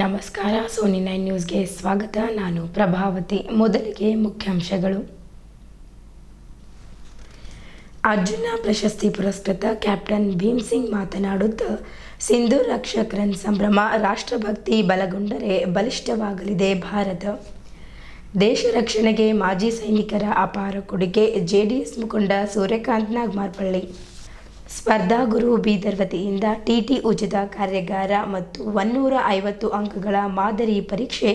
ನಮಸ್ಕಾರ. ಸೋನಿ 9 ನ್ಯೂಸ್ಗೆ ಸ್ವಾಗತ. ನಾನು ಪ್ರಭಾವತಿ. ಮೊದಲಿಗೆ ಮುಖ್ಯಾಂಶಗಳು. ಅರ್ಜುನ ಪ್ರಶಸ್ತಿ ಪುರಸ್ಕೃತ ಕ್ಯಾಪ್ಟನ್ ಭೀಮ್ ಸಿಂಗ್ ಮಾತನಾಡುತ್ತಾ, ಸಿಂಧೂ ರಕ್ಷಕ್ ರನ್ ಸಂಭ್ರಮ, ರಾಷ್ಟ್ರಭಕ್ತಿ ಬಲಗೊಂಡರೆ ಬಲಿಷ್ಠವಾಗಲಿದೆ ಭಾರತ. ದೇಶ ರಕ್ಷಣೆಗೆ ಮಾಜಿ ಸೈನಿಕರ ಅಪಾರ ಕೊಡುಗೆ, ಜೆಡಿಎಸ್ ಮುಖಂಡ ಸೂರ್ಯಕಾಂತ್ ನಾಗಮಾರ್ಪಳ್ಳಿ. ಸ್ಪರ್ಧಾ ಗುರು ಬೀದರ್ ವತಿಯಿಂದ ಟಿಟಿ ಉಚಿತ ಕಾರ್ಯಾಗಾರ ಮತ್ತು 150 ಅಂಕಗಳ ಮಾದರಿ ಪರೀಕ್ಷೆ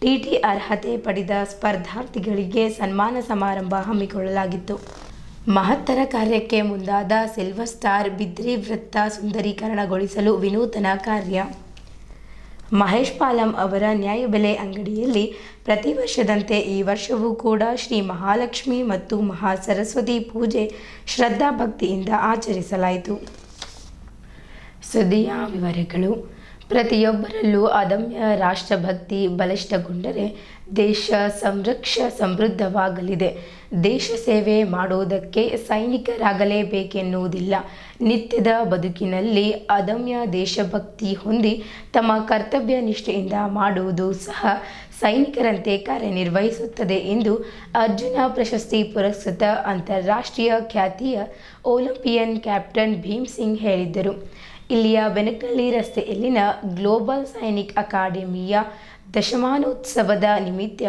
ಟಿಟಿ ಅರ್ಹತೆ ಪಡೆದ ಸ್ಪರ್ಧಾರ್ಥಿಗಳಿಗೆ ಸನ್ಮಾನ ಸಮಾರಂಭ ಹಮ್ಮಿಕೊಳ್ಳಲಾಗಿತ್ತು. ಮಹತ್ತರ ಕಾರ್ಯಕ್ಕೆ ಮುಂದಾದ ಸಿಲ್ವರ್ ಸ್ಟಾರ್ ಬಿದ್ರಿ ವೃತ್ತ ಸುಂದರೀಕರಣಗೊಳಿಸಲು ವಿನೂತನ ಕಾರ್ಯ. ಮಹೇಶ್ ಪಾಲಂ ಅವರ ನ್ಯಾಯಬೆಲೆ ಅಂಗಡಿಯಲ್ಲಿ ಪ್ರತಿ ವರ್ಷದಂತೆ ಈ ವರ್ಷವೂ ಕೂಡ ಶ್ರೀ ಮಹಾಲಕ್ಷ್ಮಿ ಮತ್ತು ಮಹಾ ಸರಸ್ವತಿ ಪೂಜೆ ಶ್ರದ್ಧಾಭಕ್ತಿಯಿಂದ ಆಚರಿಸಲಾಯಿತು. ಸುದ್ದಿಯ ವಿವರಗಳು. ಪ್ರತಿಯೊಬ್ಬರಲ್ಲೂ ಅದಮ್ಯ ರಾಷ್ಟ್ರಭಕ್ತಿ ಬಲಿಷ್ಠಗೊಂಡರೆ ದೇಶ ಸಮೃದ್ಧವಾಗಲಿದೆ. ದೇಶ ಸೇವೆ ಮಾಡುವುದಕ್ಕೆ ಸೈನಿಕರಾಗಲೇಬೇಕೆನ್ನುವುದಿಲ್ಲ. ನಿತ್ಯದ ಬದುಕಿನಲ್ಲಿ ಅದಮ್ಯ ದೇಶಭಕ್ತಿ ಹೊಂದಿ ತಮ್ಮ ಕರ್ತವ್ಯ ನಿಷ್ಠೆಯಿಂದ ಮಾಡುವುದು ಸಹ ಸೈನಿಕರಂತೆ ಕಾರ್ಯನಿರ್ವಹಿಸುತ್ತದೆ ಎಂದು ಅರ್ಜುನ ಪ್ರಶಸ್ತಿ ಪುರಸ್ಕೃತ ಅಂತಾರಾಷ್ಟ್ರೀಯ ಖ್ಯಾತಿಯ ಒಲಿಂಪಿಯನ್ ಕ್ಯಾಪ್ಟನ್ ಭೀಮ್ ಸಿಂಗ್ ಹೇಳಿದ್ದರು. ಇಲ್ಲಿಯ ಬೆನಕನಹಳ್ಳಿ ರಸ್ತೆಯಲ್ಲಿನ ಗ್ಲೋಬಲ್ ಸೈನಿಕ್ ಅಕಾಡೆಮಿಯ ದಶಮಾನೋತ್ಸವದ ನಿಮಿತ್ತ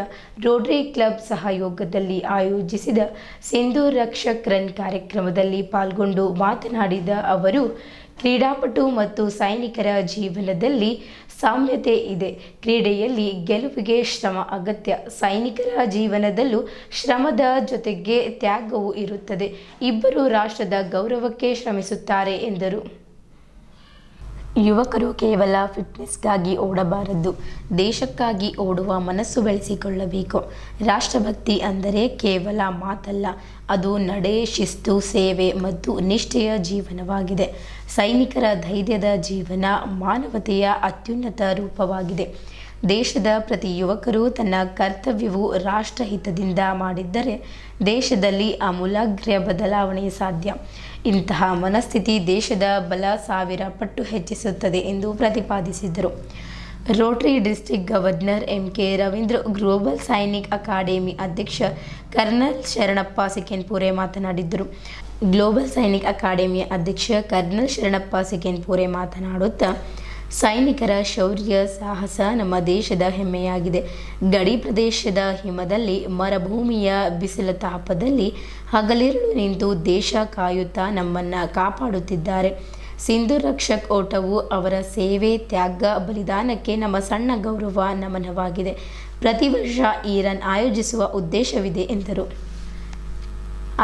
ರೋಟರಿ ಕ್ಲಬ್ ಸಹಯೋಗದಲ್ಲಿ ಆಯೋಜಿಸಿದ ಸಿಂಧೂ ರಕ್ಷಕ್ ರನ್ ಕಾರ್ಯಕ್ರಮದಲ್ಲಿ ಪಾಲ್ಗೊಂಡು ಮಾತನಾಡಿದ ಅವರು, ಕ್ರೀಡಾಪಟು ಮತ್ತು ಸೈನಿಕರ ಜೀವನದಲ್ಲಿ ಸಾಮ್ಯತೆ ಇದೆ. ಕ್ರೀಡೆಯಲ್ಲಿ ಗೆಲುವಿಗೆ ಶ್ರಮ ಅಗತ್ಯ. ಸೈನಿಕರ ಜೀವನದಲ್ಲೂ ಶ್ರಮದ ಜೊತೆಗೆ ತ್ಯಾಗವೂ ಇರುತ್ತದೆ. ಇಬ್ಬರು ರಾಷ್ಟ್ರದ ಗೌರವಕ್ಕೆ ಶ್ರಮಿಸುತ್ತಾರೆ ಎಂದರು. ಯುವಕರು ಕೇವಲ ಫಿಟ್ನೆಸ್ಗಾಗಿ ಓಡಬಾರದು, ದೇಶಕ್ಕಾಗಿ ಓಡುವ ಮನಸ್ಸು ಬೆಳೆಸಿಕೊಳ್ಳಬೇಕು. ರಾಷ್ಟ್ರಭಕ್ತಿ ಅಂದರೆ ಕೇವಲ ಮಾತಲ್ಲ, ಅದು ನಡೆ, ಶಿಸ್ತು, ಸೇವೆ ಮತ್ತು ನಿಷ್ಠೆಯ ಜೀವನವಾಗಿದೆ. ಸೈನಿಕರ ಧೈರ್ಯದ ಜೀವನ ಮಾನವತೆಯ ಅತ್ಯುನ್ನತ ರೂಪವಾಗಿದೆ. ದೇಶದ ಪ್ರತಿ ಯುವಕರು ತನ್ನ ಕರ್ತವ್ಯವು ರಾಷ್ಟ್ರಹಿತದಿಂದ ಮಾಡಿದ್ದರೆ ದೇಶದಲ್ಲಿ ಆಮೂಲಾಗ್ರ ಬದಲಾವಣೆ ಸಾಧ್ಯ. ಇಂತಹ ಮನಸ್ಥಿತಿ ದೇಶದ ಬಲ 1000 ಪಟ್ಟು ಹೆಚ್ಚಿಸುತ್ತದೆ ಎಂದು ಪ್ರತಿಪಾದಿಸಿದರು. Rotary district governor MK. Ravindra, global Sainik academy ಅಧ್ಯಕ್ಷ ಕರ್ನಲ್ ಶರಣಪ್ಪ ಸೆಕೆನ್ಪುರೆ ಮಾತನಾಡಿದರು. ಗ್ಲೋಬಲ್ ಸೈನಿಕ್ ಅಕಾಡೆಮಿಯ ಅಧ್ಯಕ್ಷ ಕರ್ನಲ್ ಶರಣಪ್ಪ ಸೆಕೆನ್ಪುರೆ ಮಾತನಾಡುತ್ತಾ, ಸೈನಿಕರ ಶೌರ್ಯ ಸಾಹಸ ನಮ್ಮ ದೇಶದ ಹೆಮ್ಮೆಯಾಗಿದೆ. ಗಡಿ ಪ್ರದೇಶದ ಹಿಮದಲ್ಲಿ, ಮರುಭೂಮಿಯ ಬಿಸಿಲ ತಾಪದಲ್ಲಿ ಹಗಲಿರುಳು ನಿಂತು ದೇಶ ಕಾಯುತ್ತಾ ನಮ್ಮನ್ನು ಕಾಪಾಡುತ್ತಿದ್ದಾರೆ. ಸಿಂಧೂ ರಕ್ಷಕ್ ಓಟವು ಅವರ ಸೇವೆ, ತ್ಯಾಗ, ಬಲಿದಾನಕ್ಕೆ ನಮ್ಮ ಸಣ್ಣ ಗೌರವ ನಮನವಾಗಿದೆ. ಪ್ರತಿ ವರ್ಷ ಈ ರನ್ ಆಯೋಜಿಸುವ ಉದ್ದೇಶವಿದೆ ಎಂದರು.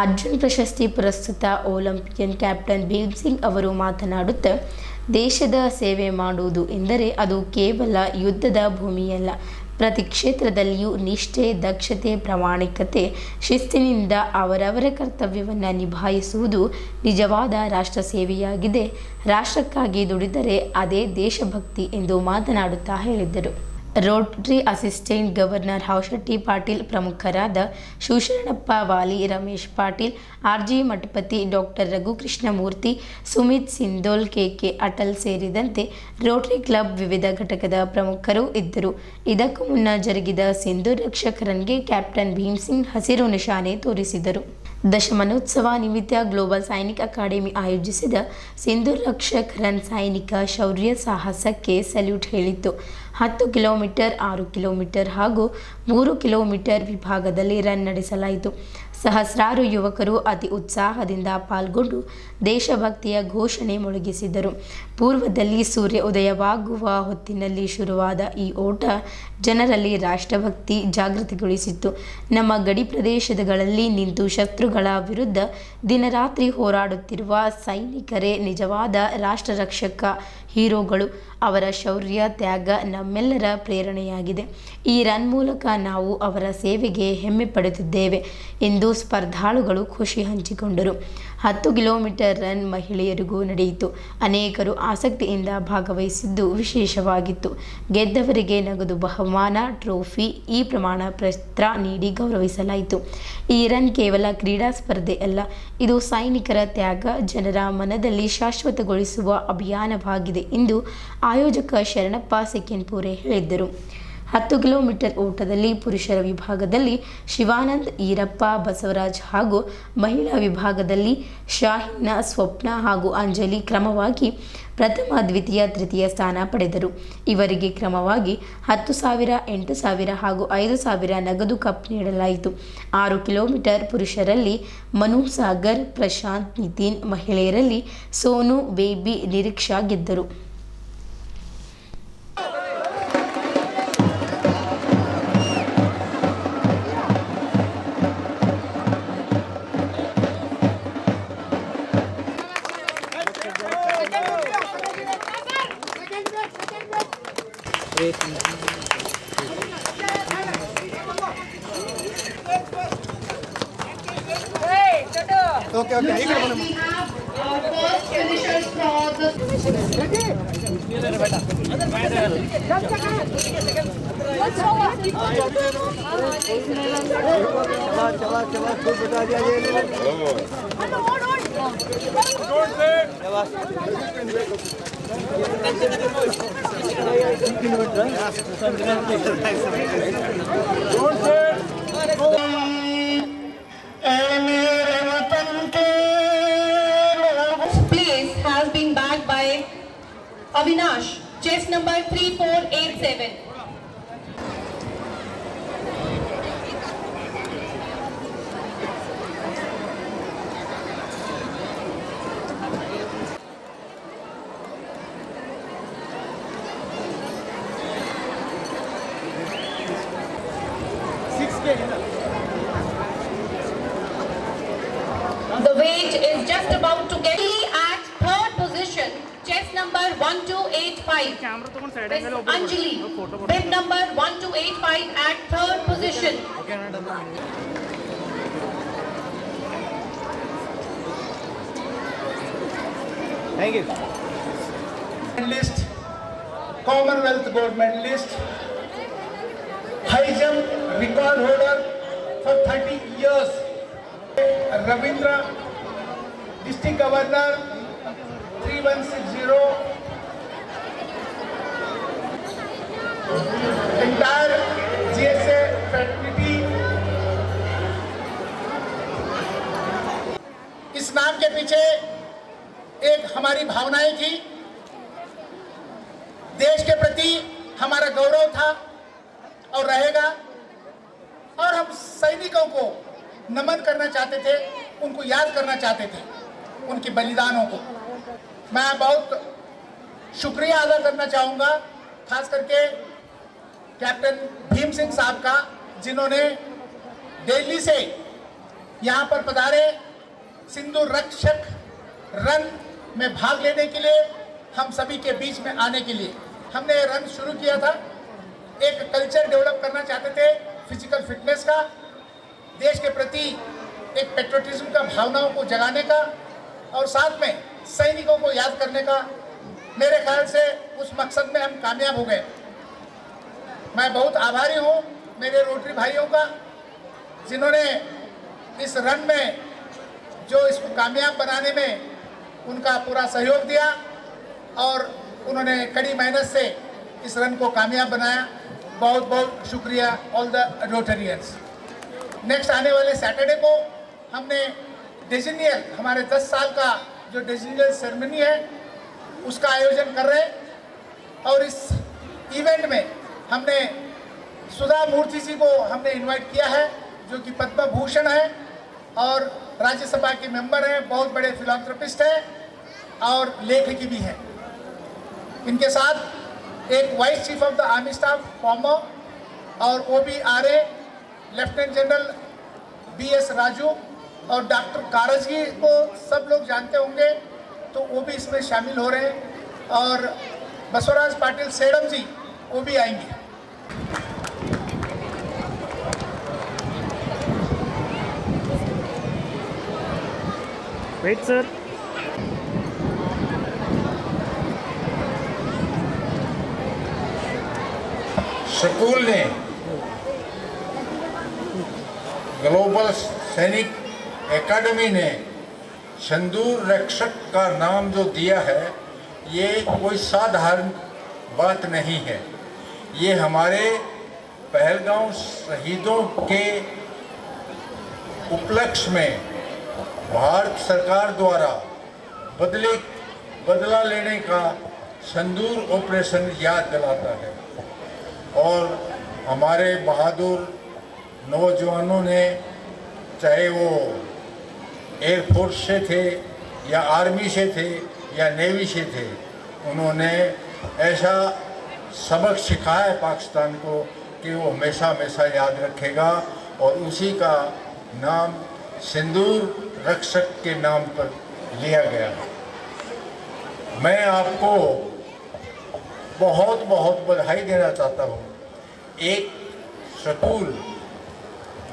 ಅರ್ಜುನ್ ಪ್ರಶಸ್ತಿ ಪುರಸ್ಕೃತ ಒಲಿಂಪಿಯನ್ ಕ್ಯಾಪ್ಟನ್ ಭೀಮ್ ಸಿಂಗ್ ಅವರು ಮಾತನಾಡುತ್ತಾ, ದೇಶದ ಸೇವೆ ಮಾಡುವುದು ಎಂದರೆ ಅದು ಕೇವಲ ಯುದ್ಧದ ಭೂಮಿಯಲ್ಲ. ಪ್ರತಿ ಕ್ಷೇತ್ರದಲ್ಲಿಯೂ ನಿಷ್ಠೆ, ದಕ್ಷತೆ, ಪ್ರಾಮಾಣಿಕತೆ, ಶಿಸ್ತಿನಿಂದ ಅವರವರ ಕರ್ತವ್ಯವನ್ನು ನಿಭಾಯಿಸುವುದು ನಿಜವಾದ ರಾಷ್ಟ್ರ ಸೇವೆಯಾಗಿದೆ. ರಾಷ್ಟ್ರಕ್ಕಾಗಿ ದುಡಿದರೆ ಅದೇ ದೇಶಭಕ್ತಿ ಎಂದು ಮಾತನಾಡುತ್ತಾ ಹೇಳಿದರು. Rotary assistant governor Haushetti Patil, ಪ್ರಮುಖರಾದ Shivasharanappa Wali, Ramesh Patil, R G. Mathapati, doctor Raghukrishnamurthy, Sumit Sindhol, K K. Atal ಸೇರಿದಂತೆ ರೋಟರಿ ಕ್ಲಬ್ ವಿವಿಧ ಘಟಕದ ಪ್ರಮುಖರು ಇದ್ದರು. ಇದಕ್ಕೂ ಮುನ್ನ ಜರುಗಿದ ಸಿಂಧೂ ರಕ್ಷಕ್ ರನ್ಗೆ ಕ್ಯಾಪ್ಟನ್ ಭೀಮ್ ಸಿಂಗ್ ಹಸಿರು ನಿಶಾನೆ ತೋರಿಸಿದರು. ದಶಮಾನೋತ್ಸವ ನಿಮಿತ್ತ ಗ್ಲೋಬಲ್ ಸೈನಿಕ್ ಅಕಾಡೆಮಿ ಆಯೋಜಿಸಿದ ಸಿಂಧೂ ರಕ್ಷಕ್ ರನ್ ಸೈನಿಕ ಶೌರ್ಯ ಸಾಹಸಕ್ಕೆ ಸಲ್ಯೂಟ್ ಹೇಳಿತ್ತು. 10 ಕಿಲೋಮೀಟರ್, 6 ಕಿಲೋಮೀಟರ್ ಹಾಗೂ 3 ಕಿಲೋಮೀಟರ್ ವಿಭಾಗದಲ್ಲಿ ರನ್ ನಡೆಸಲಾಯಿತು. ಸಹಸ್ರಾರು ಯುವಕರು ಅತಿ ಉತ್ಸಾಹದಿಂದ ಪಾಲ್ಗೊಂಡು ದೇಶಭಕ್ತಿಯ ಘೋಷಣೆ ಮೊಳಗಿಸಿದರು. ಪೂರ್ವದಲ್ಲಿ ಸೂರ್ಯ ಉದಯವಾಗುವ ಹೊತ್ತಿನಲ್ಲಿ ಶುರುವಾದ ಈ ಓಟ ಜನರಲ್ಲಿ ರಾಷ್ಟ್ರಭಕ್ತಿ ಜಾಗೃತಿಗೊಳಿಸಿತ್ತು. ನಮ್ಮ ಗಡಿ ಪ್ರದೇಶಗಳಲ್ಲಿ ನಿಂತು ಶತ್ರುಗಳ ವಿರುದ್ಧ ದಿನರಾತ್ರಿ ಹೋರಾಡುತ್ತಿರುವ ಸೈನಿಕರೇ ನಿಜವಾದ ರಾಷ್ಟ್ರ ರಕ್ಷಕ ಹೀರೋಗಳು. ಅವರ ಶೌರ್ಯ, ತ್ಯಾಗ ನಮ್ಮೆಲ್ಲರ ಪ್ರೇರಣೆಯಾಗಿದೆ. ಈ ರನ್ ಮೂಲಕ ನಾವು ಅವರ ಸೇವೆಗೆ ಹೆಮ್ಮೆ ಪಡುತ್ತಿದ್ದೇವೆ ಎಂದು ಸ್ಪರ್ಧಾಳುಗಳು ಖುಷಿ ಹಂಚಿಕೊಂಡರು. 10 ಕಿಲೋಮೀಟರ್ ರನ್ ಮಹಿಳೆಯರಿಗೂ ನಡೆಯಿತು. ಅನೇಕರು ಆಸಕ್ತಿಯಿಂದ ಭಾಗವಹಿಸಿದ್ದು ವಿಶೇಷವಾಗಿತ್ತು. ಗೆದ್ದವರಿಗೆ ನಗದು ಬಹುಮಾನ, ಟ್ರೋಫಿ, ಈ ಪ್ರಮಾಣ ಪತ್ರ ನೀಡಿ ಗೌರವಿಸಲಾಯಿತು. ಈ ರನ್ ಕೇವಲ ಕ್ರೀಡಾ ಸ್ಪರ್ಧೆ ಅಲ್ಲ, ಇದು ಸೈನಿಕರ ತ್ಯಾಗ, ಜನರ ಮನದಲ್ಲಿ ಶಾಶ್ವತಗೊಳಿಸುವ ಅಭಿಯಾನವಾಗಿದೆ ನಡೆಯುತ್ತದೆ ಎಂದು ಆಯೋಜಕ ಶರಣಪ್ಪ ಸೆಕೆನ್ಪೂರೆ ಹೇಳಿದ್ದರು. 10 ಕಿಲೋಮೀಟರ್ ಓಟದಲ್ಲಿ ಪುರುಷರ ವಿಭಾಗದಲ್ಲಿ ಶಿವಾನಂದ್, ಈರಪ್ಪ, ಬಸವರಾಜ್ ಹಾಗೂ ಮಹಿಳಾ ವಿಭಾಗದಲ್ಲಿ ಶಾಹಿನ, ಸ್ವಪ್ನ ಹಾಗೂ ಅಂಜಲಿ ಕ್ರಮವಾಗಿ ಪ್ರಥಮ, ದ್ವಿತೀಯ, ತೃತೀಯ ಸ್ಥಾನ ಪಡೆದರು. ಇವರಿಗೆ ಕ್ರಮವಾಗಿ 10,000, 8,000 ಹಾಗೂ 5,000 ನಗದು ಕಪ್ ನೀಡಲಾಯಿತು. 6 ಕಿಲೋಮೀಟರ್ ಪುರುಷರಲ್ಲಿ ಮನು ಸಾಗರ್, ಪ್ರಶಾಂತ್, ನಿತಿನ್, ಮಹಿಳೆಯರಲ್ಲಿ ಸೋನು, ಬೇಬಿ, ನಿರೀಕ್ಷಾ ಗೆದ್ದರು. Okay. We have our first finishers for the. Place has been bagged by Avinash, chest number 3487. The weight is just about to get at third position, chest number 1285. Anjali, bib number 1285 at third position. Thank you. Medalist, Commonwealth Gold Medalist, high jump record holder for 30 years, Ravindra, District Governor 3160, entire GSA fraternity. इस नाम के पीछे एक हमारी भावनाएं थी, देश के प्रति हमारा गौरव था और रहेगा, और हम सैनिकों को नमन करना चाहते थे, उनको याद करना चाहते थे, उनके बलिदानों को। मैं बहुत शुक्रिया अदा करना चाहूँगा, खास करके कैप्टन भीम सिंह साहब का, जिन्होंने दिल्ली से यहाँ पर पधारे सिंधु रक्षक रन में भाग लेने के लिए, हम सभी के बीच में आने के लिए। हमने ये रन शुरू किया था, एक कल्चर डेवलप करना चाहते थे फिजिकल फिटनेस का, देश के प्रति एक पेट्रियटिज्म का, भावनाओं को जगाने का, और साथ में सैनिकों को याद करने का। मेरे ख्याल से उस मकसद में हम कामयाब हो गए। मैं बहुत आभारी हूँ मेरे रोटरी भाइयों का, जिन्होंने इस रन में जो इसको कामयाब बनाने में उनका पूरा सहयोग दिया, और उन्होंने कड़ी मेहनत से इस रन को कामयाब बनाया। बहुत बहुत शुक्रिया ऑल द रोटेरियंस। नेक्स्ट आने वाले सैटरडे को हमने डिजिनियल, हमारे 10 साल का जो डिजिनियल सेरेमनी है उसका आयोजन कर रहे हैं, और इस इवेंट में हमने सुधा मूर्ति जी को हमने इनवाइट किया है, जो कि पद्म भूषण है और राज्यसभा के मेंबर हैं, बहुत बड़े फिलैंथ्रोपिस्ट हैं और लेखकी भी हैं। इनके साथ एक vice chief of the army staff farmer और OBRA lieutenant general BS Raju और डॉक्टर कारजगी को सब लोग जानते होंगे, तो वो भी इसमें शामिल हो रहे हैं, और बसवराज पाटिल सेडम जी वो भी आएंगे। Wait, sir. स्कूल ने ग्लोबल सैनिक एकेडमी ने सिंदूर रक्षक का नाम जो दिया है, ये कोई साधारण बात नहीं है। ये हमारे पहलगांव शहीदों के उपलक्ष्य में भारत सरकार द्वारा बदला लेने का सिंदूर ऑपरेशन याद दिलाता है और हमारे बहादुर नौजवानों ने, चाहे वो एयरफोर्स से थे या आर्मी से थे या नेवी से थे, उन्होंने ऐसा सबक सिखाया है पाकिस्तान को कि वो हमेशा हमेशा याद रखेगा और उसी का नाम सिंदूर रक्षक के नाम पर लिया गया है। मैं आपको बहुत बहुत बधाई देना चाहता हूँ। एक स्कूल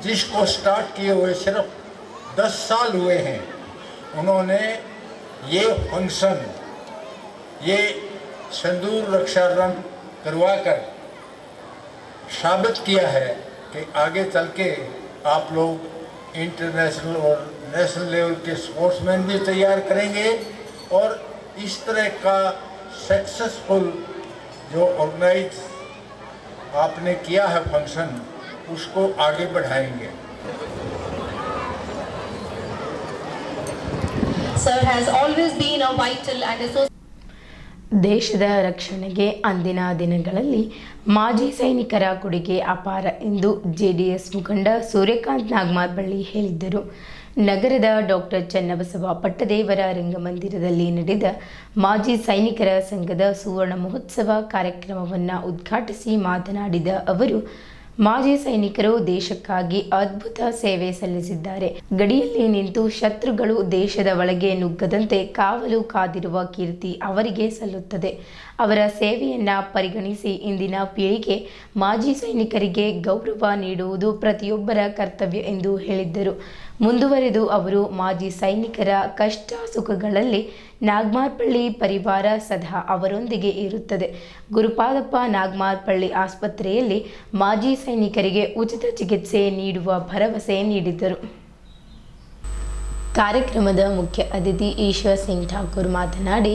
जिसको स्टार्ट किए हुए सिर्फ 10 साल हुए हैं, उन्होंने ये फंक्शन, ये सिंदूर रक्षा रंग करवाकर साबित किया है कि आगे चल के आप लोग इंटरनेशनल और नेशनल लेवल के स्पोर्ट्समैन भी तैयार करेंगे और इस तरह का सक्सेसफुल जो ऑर्गेनाइज आपने किया है फंक्शन, उसको आगे बढ़ाएंगे। Sir has always been a vital and associated ದೇಶದ ರಕ್ಷಣೆಗೆ ಅಂದಿನ ದಿನಗಳಲ್ಲಿ ಮಾಜಿ ಸೈನಿಕರ ಕೊಡುಗೆ ಅಪಾರ ಎಂದು ಜೆಡಿಎಸ್ ಮುಖಂಡ ಸೂರ್ಯಕಾಂತ್ ನಾಗಮಾರ್ಪಳ್ಳಿ ಹೇಳಿದ್ದರು. ನಗರದ ಡಾಕ್ಟರ್ ಚನ್ನಬಸವ ಪಟ್ಟದೇವರ ರಂಗಮಂದಿರದಲ್ಲಿ ನಡೆದ ಮಾಜಿ ಸೈನಿಕರ ಸಂಘದ ಸುವರ್ಣ ಮಹೋತ್ಸವ ಕಾರ್ಯಕ್ರಮವನ್ನು ಉದ್ಘಾಟಿಸಿ ಮಾತನಾಡಿದ ಅವರು, ಮಾಜಿ ಸೈನಿಕರು ದೇಶಕ್ಕಾಗಿ ಅದ್ಭುತ ಸೇವೆ ಸಲ್ಲಿಸಿದ್ದಾರೆ. ಗಡಿಯಲ್ಲಿ ನಿಂತು ಶತ್ರುಗಳು ದೇಶದ ಒಳಗೆ ನುಗ್ಗದಂತೆ ಕಾವಲು ಕಾದಿರುವ ಕೀರ್ತಿ ಅವರಿಗೆ ಸಲ್ಲುತ್ತದೆ. ಅವರ ಸೇವೆಯನ್ನ ಪರಿಗಣಿಸಿ ಇಂದಿನ ಪೀಳಿಗೆ ಮಾಜಿ ಸೈನಿಕರಿಗೆ ಗೌರವ ನೀಡುವುದು ಪ್ರತಿಯೊಬ್ಬರ ಕರ್ತವ್ಯ ಎಂದು ಹೇಳಿದ್ದರು. ಮುಂದುವರೆದು ಅವರು ಮಾಜಿ ಸೈನಿಕರ ಕಷ್ಟ ಸುಖಗಳಲ್ಲಿ ನಾಗಮಾರ್ಪಳ್ಳಿ ಪರಿವಾರ ಸದಾ ಅವರೊಂದಿಗೆ ಇರುತ್ತದೆ. ಗುರುಪಾದಪ್ಪ ನಾಗಮಾರ್ಪಳ್ಳಿ ಆಸ್ಪತ್ರೆಯಲ್ಲಿ ಮಾಜಿ ಸೈನಿಕರಿಗೆ ಉಚಿತ ಚಿಕಿತ್ಸೆ ನೀಡುವ ಭರವಸೆ ನೀಡಿದರು. ಕಾರ್ಯಕ್ರಮದ ಮುಖ್ಯ ಅತಿಥಿ ಈಶ್ವರ್ ಸಿಂಗ್ ಠಾಕೂರ್ ಮಾತನಾಡಿ,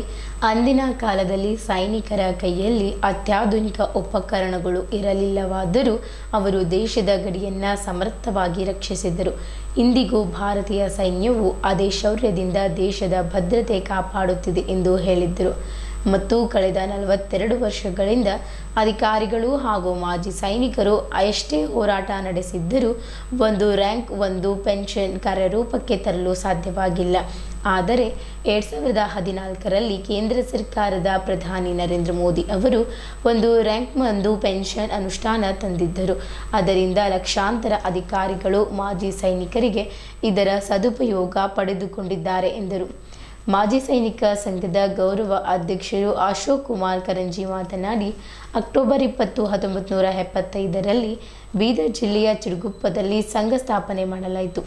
ಅಂದಿನ ಕಾಲದಲ್ಲಿ ಸೈನಿಕರ ಕೈಯಲ್ಲಿ ಅತ್ಯಾಧುನಿಕ ಉಪಕರಣಗಳು ಇರಲಿಲ್ಲವಾದರೂ ಅವರು ದೇಶದ ಗಡಿಯನ್ನು ಸಮರ್ಥವಾಗಿ ರಕ್ಷಿಸಿದರು. ಇಂದಿಗೂ ಭಾರತೀಯ ಸೈನ್ಯವು ಅದೇ ಶೌರ್ಯದಿಂದ ದೇಶದ ಭದ್ರತೆ ಕಾಪಾಡುತ್ತಿದೆ ಎಂದು ಹೇಳಿದ್ದರು. ಮತ್ತು ಕಳೆದ 42 ವರ್ಷಗಳಿಂದ ಅಧಿಕಾರಿಗಳು ಹಾಗೂ ಮಾಜಿ ಸೈನಿಕರು ಎಷ್ಟೇ ಹೋರಾಟ ನಡೆಸಿದ್ದರೂ ಒಂದು ರ್ಯಾಂಕ್, ಒಂದು ಪೆನ್ಷನ್ ಕಾರ್ಯರೂಪಕ್ಕೆ ತರಲು ಸಾಧ್ಯವಾಗಿಲ್ಲ. ಆದರೆ 2014ರಲ್ಲಿ ಕೇಂದ್ರ ಸರ್ಕಾರದ ಪ್ರಧಾನಿ ನರೇಂದ್ರ ಮೋದಿ ಅವರು ಒಂದು ರ್ಯಾಂಕ್, ಒಂದು ಪೆನ್ಷನ್ ಅನುಷ್ಠಾನ ತಂದಿದ್ದರು. ಅದರಿಂದ ಲಕ್ಷಾಂತರ ಅಧಿಕಾರಿಗಳು ಮಾಜಿ ಸೈನಿಕರಿಗೆ ಇದರ ಸದುಪಯೋಗ ಪಡೆದುಕೊಂಡಿದ್ದಾರೆ ಎಂದರು. ಮಾಜಿ ಸೈನಿಕ ಸಂಘದ ಗೌರವ ಅಧ್ಯಕ್ಷರು ಅಶೋಕ್ ಕುಮಾರ್ ಕರಂಜಿ ಮಾತನಾಡಿ, ಅಕ್ಟೋಬರ್ 20, 1975ರಲ್ಲಿ ಬೀದರ್ ಜಿಲ್ಲೆಯ ಚಿಡುಗುಪ್ಪದಲ್ಲಿ ಸಂಘ ಸ್ಥಾಪನೆ ಮಾಡಲಾಯಿತು.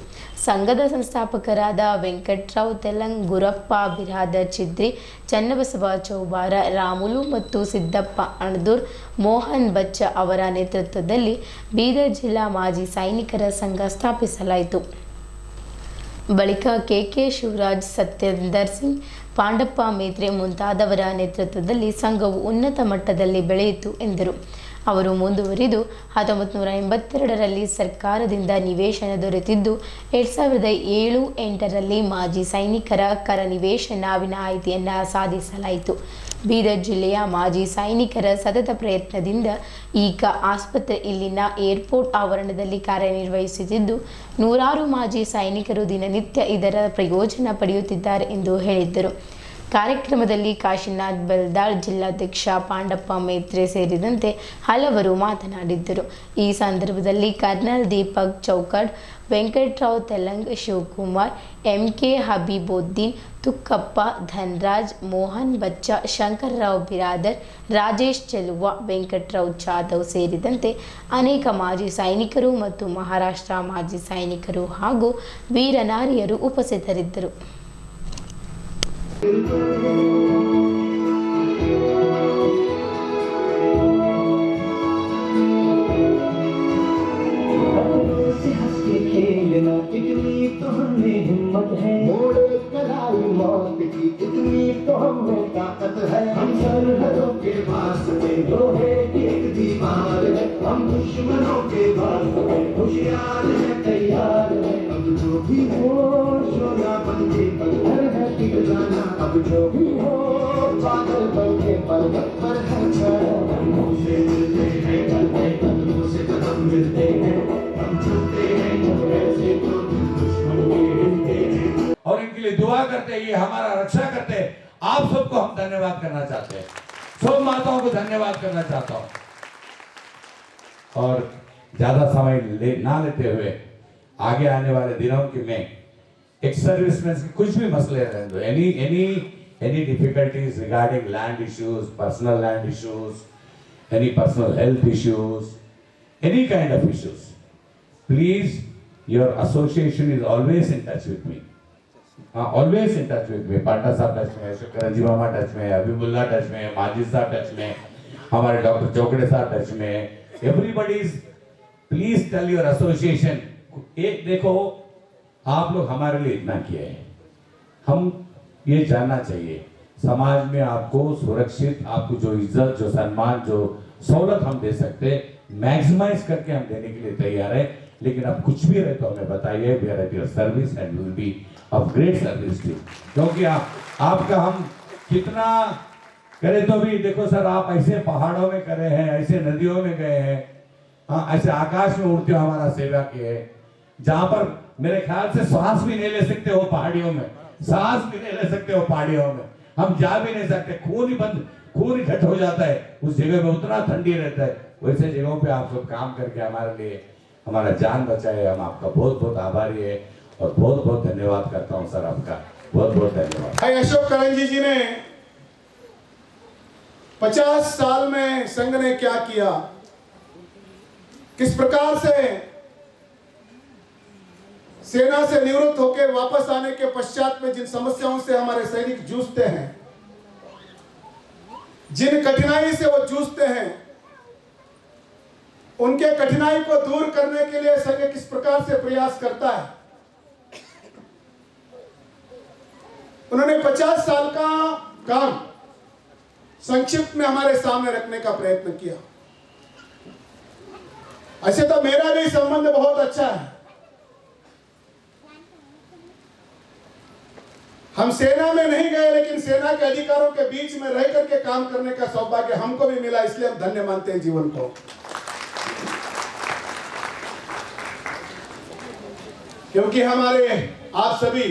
ಸಂಘದ ಸಂಸ್ಥಾಪಕರಾದ ವೆಂಕಟರಾವ್ ತೆಲಂಗ್, ಗುರಪ್ಪ ಬಿರಾದರ್ ಚಿದ್ರಿ, ಚನ್ನಬಸವ ಚೌಬಾರ, ರಾಮುಲು ಮತ್ತು ಸಿದ್ದಪ್ಪ ಅಣದೂರ್, ಮೋಹನ್ ಬಚ್ಚ ಅವರ ನೇತೃತ್ವದಲ್ಲಿ ಬೀದರ್ ಜಿಲ್ಲಾ ಮಾಜಿ ಸೈನಿಕರ ಸಂಘ ಸ್ಥಾಪಿಸಲಾಯಿತು. ಬಳಿಕ ಕೆ ಶಿವರಾಜ್, ಸತ್ಯೇಂದರ್ ಸಿಂಗ್, ಪಾಂಡಪ್ಪ ಮೇತ್ರೆ ಮುಂತಾದವರ ನೇತೃತ್ವದಲ್ಲಿ ಸಂಘವು ಉನ್ನತ ಮಟ್ಟದಲ್ಲಿ ಬೆಳೆಯಿತು ಎಂದರು. ಅವರು ಮುಂದುವರಿದು 1982ರಲ್ಲಿ ಸರ್ಕಾರದಿಂದ ನಿವೇಶನ ದೊರೆತಿದ್ದು 2007-8ರಲ್ಲಿ ಮಾಜಿ ಸೈನಿಕರ ಕರ ನಿವೇಶನ ವಿನಾಯಿತಿಯನ್ನು ಸಾಧಿಸಲಾಯಿತು. ಬೀದರ್ ಜಿಲ್ಲೆಯ ಮಾಜಿ ಸೈನಿಕರ ಸತತ ಪ್ರಯತ್ನದಿಂದ ಈಗ ಆಸ್ಪತ್ರೆ ಇಲ್ಲಿನ ಏರ್ಪೋರ್ಟ್ ಆವರಣದಲ್ಲಿ ಕಾರ್ಯನಿರ್ವಹಿಸುತ್ತಿದ್ದು, ನೂರಾರು ಮಾಜಿ ಸೈನಿಕರು ದಿನನಿತ್ಯ ಇದರ ಪ್ರಯೋಜನ ಪಡೆಯುತ್ತಿದ್ದಾರೆ ಎಂದು ಹೇಳಿದ್ದರು. ಕಾರ್ಯಕ್ರಮದಲ್ಲಿ ಕಾಶಿನಾಥ್ ಬೆಲ್ದಾಳ್, ಜಿಲ್ಲಾಧ್ಯಕ್ಷ ಪಾಂಡಪ್ಪ ಮೇತ್ರೆ ಸೇರಿದಂತೆ ಹಲವರು ಮಾತನಾಡಿದ್ದರು. ಈ ಸಂದರ್ಭದಲ್ಲಿ ಕರ್ನಲ್ ದೀಪಕ್ ಚೌಕಡ್, ವೆಂಕಟರಾವ್ ತೆಲಂಗ್, ಶಿವಕುಮಾರ್, MK ಹಬೀಬುದ್ದೀನ್, ತುಕ್ಕಪ್ಪ, ಧನ್ರಾಜ್, ಮೋಹನ್ ಬಚ್ಚ, ಶಂಕರ್ರಾವ್ ಬಿರಾದರ್, ರಾಜೇಶ್ ಚೆಲುವ, ವೆಂಕಟರಾವ್ ಜಾಧವ್ ಸೇರಿದಂತೆ ಅನೇಕ ಮಾಜಿ ಸೈನಿಕರು ಮತ್ತು ಮಹಾರಾಷ್ಟ್ರ ಮಾಜಿ ಸೈನಿಕರು ಹಾಗೂ ವೀರನಾರಿಯರು ಉಪಸ್ಥಿತರಿದ್ದರು. खेलना इतनी तो हमें हिम्मत है, मोड़े लड़ाई मौत की इतनी तो हमें ताकत है। हम सरहदों के वास्ते लोहे की एक दीवार है। हम दुश्मनों के वास्ते होशियार है, तैयार है। अब जो भी हो शोला बनके पत्थर है पिघ जाना। अब जो भी हो बादल बनके पर्वत पर है छाया। कदमों से मिलते हैं चलते, कदमों से कदम मिलते हैं। हम चलते हैं जब ऐसे तो दुश्मन के हिलते हैं। और इनके लिए दुआ करते हैं, ये हमारा रक्षा करते हैं। आप सबको हम धन्यवाद करना चाहते हैं, सब माताओं को धन्यवाद करना चाहता हूं। और ज्यादा समय ना लेते हुए आगे आने वाले दिनों के में एक सर्विसमैन के कुछ भी मसले रहे दो, any difficulties regarding land issues, personal land issues, any personal health issues, any kind of issues, please, your association is always in touch with me. Always in touch with me. Patna साहब touch में, करंजी मामा touch में, अबीबुल्ला touch में, माजिद साहब touch में, हमारे doctor चौकड़े साहब touch में. Everybody is, please tell your association. एक देखो, आप लोग हमारे लिए इतना किए हैं, हम ये जानना चाहिए समाज में आपको सुरक्षित, आपको जो इज्जत, जो सम्मान, जो सहूलत हम दे सकते मैक्सिमाइज करके हम देने के लिए तैयार है. लेकिन अब कुछ भी रहे तो हमें बताइए. We are at your service and will be of great service to. क्योंकि आपका हम कितना करें तो भी देखो सर, आप ऐसे पहाड़ों में करे हैं, ऐसे नदियों में गए हैं, ऐसे आकाश में उड़ते हो हमारा सेवा किए, जहां पर मेरे ख्याल से सांस भी नहीं ले सकते हो पहाड़ियों में, सांस भी नहीं ले सकते हो पहाड़ियों में, हम जा भी नहीं सकते, खून ही घट हो जाता है उस जगह में, उतना ठंडी रहता है. वैसे जगहों पे आप सब काम करके हमारे लिए हमारा जान बचाए. हम आपका बहुत बहुत आभारी है और बहुत बहुत धन्यवाद करता हूं सर, आपका बहुत बहुत धन्यवाद. भाई अशोक करंजी जी ने 50 साल में संघ ने क्या किया, किस प्रकार से सेना से निवृत्त होकर वापस आने के पश्चात में जिन समस्याओं से हमारे सैनिक जूझते हैं, जिन कठिनाई से वो जूझते हैं, उनके कठिनाई को दूर करने के लिए संघ किस प्रकार से प्रयास करता है. उन्होंने 50 साल का काम संक्षिप्त में हमारे सामने रखने का प्रयत्न किया. ऐसे तो मेरा भी संबंध बहुत अच्छा है. हम सेना में नहीं गए, लेकिन सेना के अधिकारों के बीच में रह करके काम करने का सौभाग्य हमको भी मिला, इसलिए हम धन्य मानते हैं जीवन को. क्योंकि हमारे आप सभी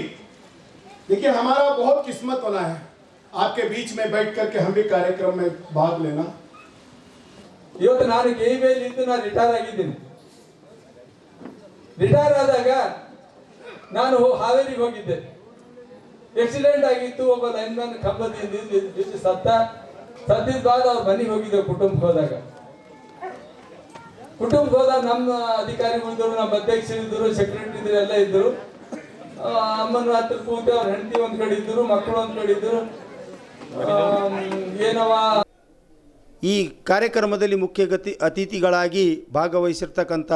देखिए, हमारा बहुत किस्मत होना है आपके बीच में बैठ करके हम भी कार्यक्रम में भाग लेना. ಇವತ್ತು ನಾನು KBL ಇದ್ದು ನಾನು ರಿಟೈರ್ ಆಗಿದ್ದೀನಿ. ರಿಟೈರ್ ಆದಾಗ ನಾನು ಹಾವೇರಿಗೆ ಹೋಗಿದ್ದೆ. ಆಕ್ಸಿಡೆಂಟ್ ಆಗಿತ್ತು, ಒಬ್ಬ ಲೈನ್ಮನ್ ಕಂಬದಿಂದ ಬಿದ್ದು ಸತ್ತಿದ ಬಾದ ಅವ್ರ ಮನೆಗೆ ಹೋಗಿದ್ದೆ. ಕುಟುಂಬಕ್ಕೆ ಹೋದಾಗ ನಮ್ಮ ಅಧಿಕಾರಿಗಳಿದ್ರು, ನಮ್ಮ ಅಧ್ಯಕ್ಷರಿದ್ರು, ಸೆಕ್ರೆಟರಿ ಇದ್ರು, ಎಲ್ಲ ಇದ್ರು. ಅಮ್ಮನ ಹತ್ರ ಕೂತು ಅವ್ರ ಹೆಂಡತಿ ಒಂದ್ ಕಡೆ ಇದ್ರು, ಮಕ್ಕಳು ಒಂದ್ ಕಡೆ ಇದ್ರು. ಏನವ ಈ ಕಾರ್ಯಕ್ರಮದಲ್ಲಿ ಮುಖ್ಯ ಅತಿಥಿಗಳಾಗಿ ಭಾಗವಹಿಸಿರ್ತಕ್ಕಂಥ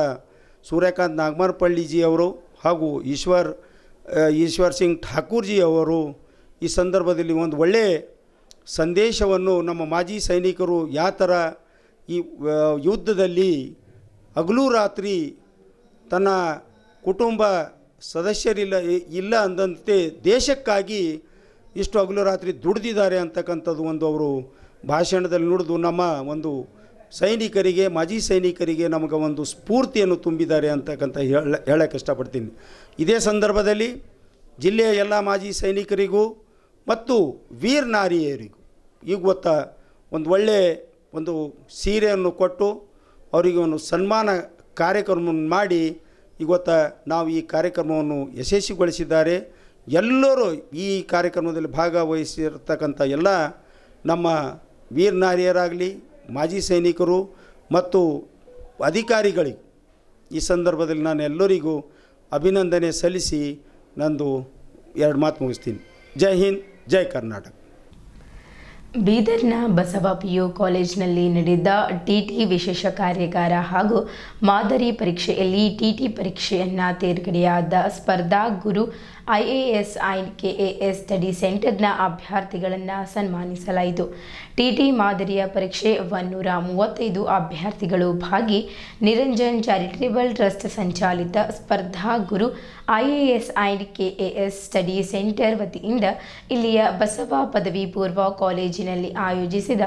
ಸೂರ್ಯಕಾಂತ್ ನಾಗಮರಪಳ್ಳಿಜಿ ಅವರು ಹಾಗೂ ಈಶ್ವರ್ ಸಿಂಗ್ ಠಾಕೂರ್ಜಿ ಅವರು ಈ ಸಂದರ್ಭದಲ್ಲಿ ಒಂದು ಒಳ್ಳೆಯ ಸಂದೇಶವನ್ನು ನಮ್ಮ ಮಾಜಿ ಸೈನಿಕರು ಯಾವ ಥರ ಈ ಯುದ್ಧದಲ್ಲಿ ಹಗಲು ರಾತ್ರಿ ತನ್ನ ಕುಟುಂಬ ಸದಸ್ಯರಿಲ್ಲ ಅಂದಂತೆ ದೇಶಕ್ಕಾಗಿ ಇಷ್ಟು ಹಗಲು ರಾತ್ರಿ ದುಡಿದಿದ್ದಾರೆ ಅಂತಕ್ಕಂಥದ್ದು ಒಂದು ಅವರು ಭಾಷಣದಲ್ಲಿ ನುಡಿದು ನಮ್ಮ ಒಂದು ಸೈನಿಕರಿಗೆ, ಮಾಜಿ ಸೈನಿಕರಿಗೆ ನಮಗೆ ಒಂದು ಸ್ಫೂರ್ತಿಯನ್ನು ತುಂಬಿದ್ದಾರೆ ಅಂತಕ್ಕಂಥ ಹೇಳಕ್ಕೆ ಇಷ್ಟಪಡ್ತೀನಿ. ಇದೇ ಸಂದರ್ಭದಲ್ಲಿ ಜಿಲ್ಲೆಯ ಎಲ್ಲ ಮಾಜಿ ಸೈನಿಕರಿಗೂ ಮತ್ತು ವೀರ್ ನಾರಿಯರಿಗೂ ಈಗ ಒಂದು ಒಳ್ಳೆಯ ಒಂದು ಸೀರೆಯನ್ನು ಕೊಟ್ಟು ಅವರಿಗೆ ಒಂದು ಸನ್ಮಾನ ಕಾರ್ಯಕ್ರಮವನ್ನು ಮಾಡಿ ನಾವು ಈ ಕಾರ್ಯಕ್ರಮವನ್ನು ಯಶಸ್ವಿಗೊಳಿಸಿದ್ದಾರೆ. ಎಲ್ಲರೂ ಈ ಕಾರ್ಯಕ್ರಮದಲ್ಲಿ ಭಾಗವಹಿಸಿರ್ತಕ್ಕಂಥ ಎಲ್ಲ ನಮ್ಮ ವೀರ್ ನಾರಿಯರಾಗಲಿ, ಮಾಜಿ ಸೈನಿಕರು ಮತ್ತು ಅಧಿಕಾರಿಗಳಿಗೆ ಈ ಸಂದರ್ಭದಲ್ಲಿ ನಾನು ಎಲ್ಲರಿಗೂ ಅಭಿನಂದನೆ ಸಲ್ಲಿಸಿ ನಂದು 2 ಮಾತು ಮುಗಿಸ್ತೀನಿ. ಜೈ ಹಿಂದ್, ಜೈ ಕರ್ನಾಟಕ. ಬೀದರ್ನ ಬಸವ PU ಕಾಲೇಜಿನಲ್ಲಿ ನಡೆದ TT ವಿಶೇಷ ಕಾರ್ಯಾಗಾರ ಹಾಗೂ ಮಾದರಿ ಪರೀಕ್ಷೆಯಲ್ಲಿ TT ಪರೀಕ್ಷೆಯನ್ನು ತೇರ್ಗಡೆಯಾದ ಸ್ಪರ್ಧಾ ಗುರು IAS and KAS ಸ್ಟಡಿ ಸೆಂಟರ್ನ ಅಭ್ಯರ್ಥಿಗಳನ್ನು ಸನ್ಮಾನಿಸಲಾಯಿತು. TT ಮಾದರಿಯ ಪರೀಕ್ಷೆ 135 ಅಭ್ಯರ್ಥಿಗಳು ಭಾಗಿ. ನಿರಂಜನ್ ಚಾರಿಟೇಬಲ್ ಟ್ರಸ್ಟ್ ಸಂಚಾಲಿತ ಸ್ಪರ್ಧಾ ಗುರು IAS and KAS study centre ವತಿಯಿಂದ ಇಲ್ಲಿಯ ಬಸವ ಪದವಿ ಪೂರ್ವ ಕಾಲೇಜಿನಲ್ಲಿ ಆಯೋಜಿಸಿದ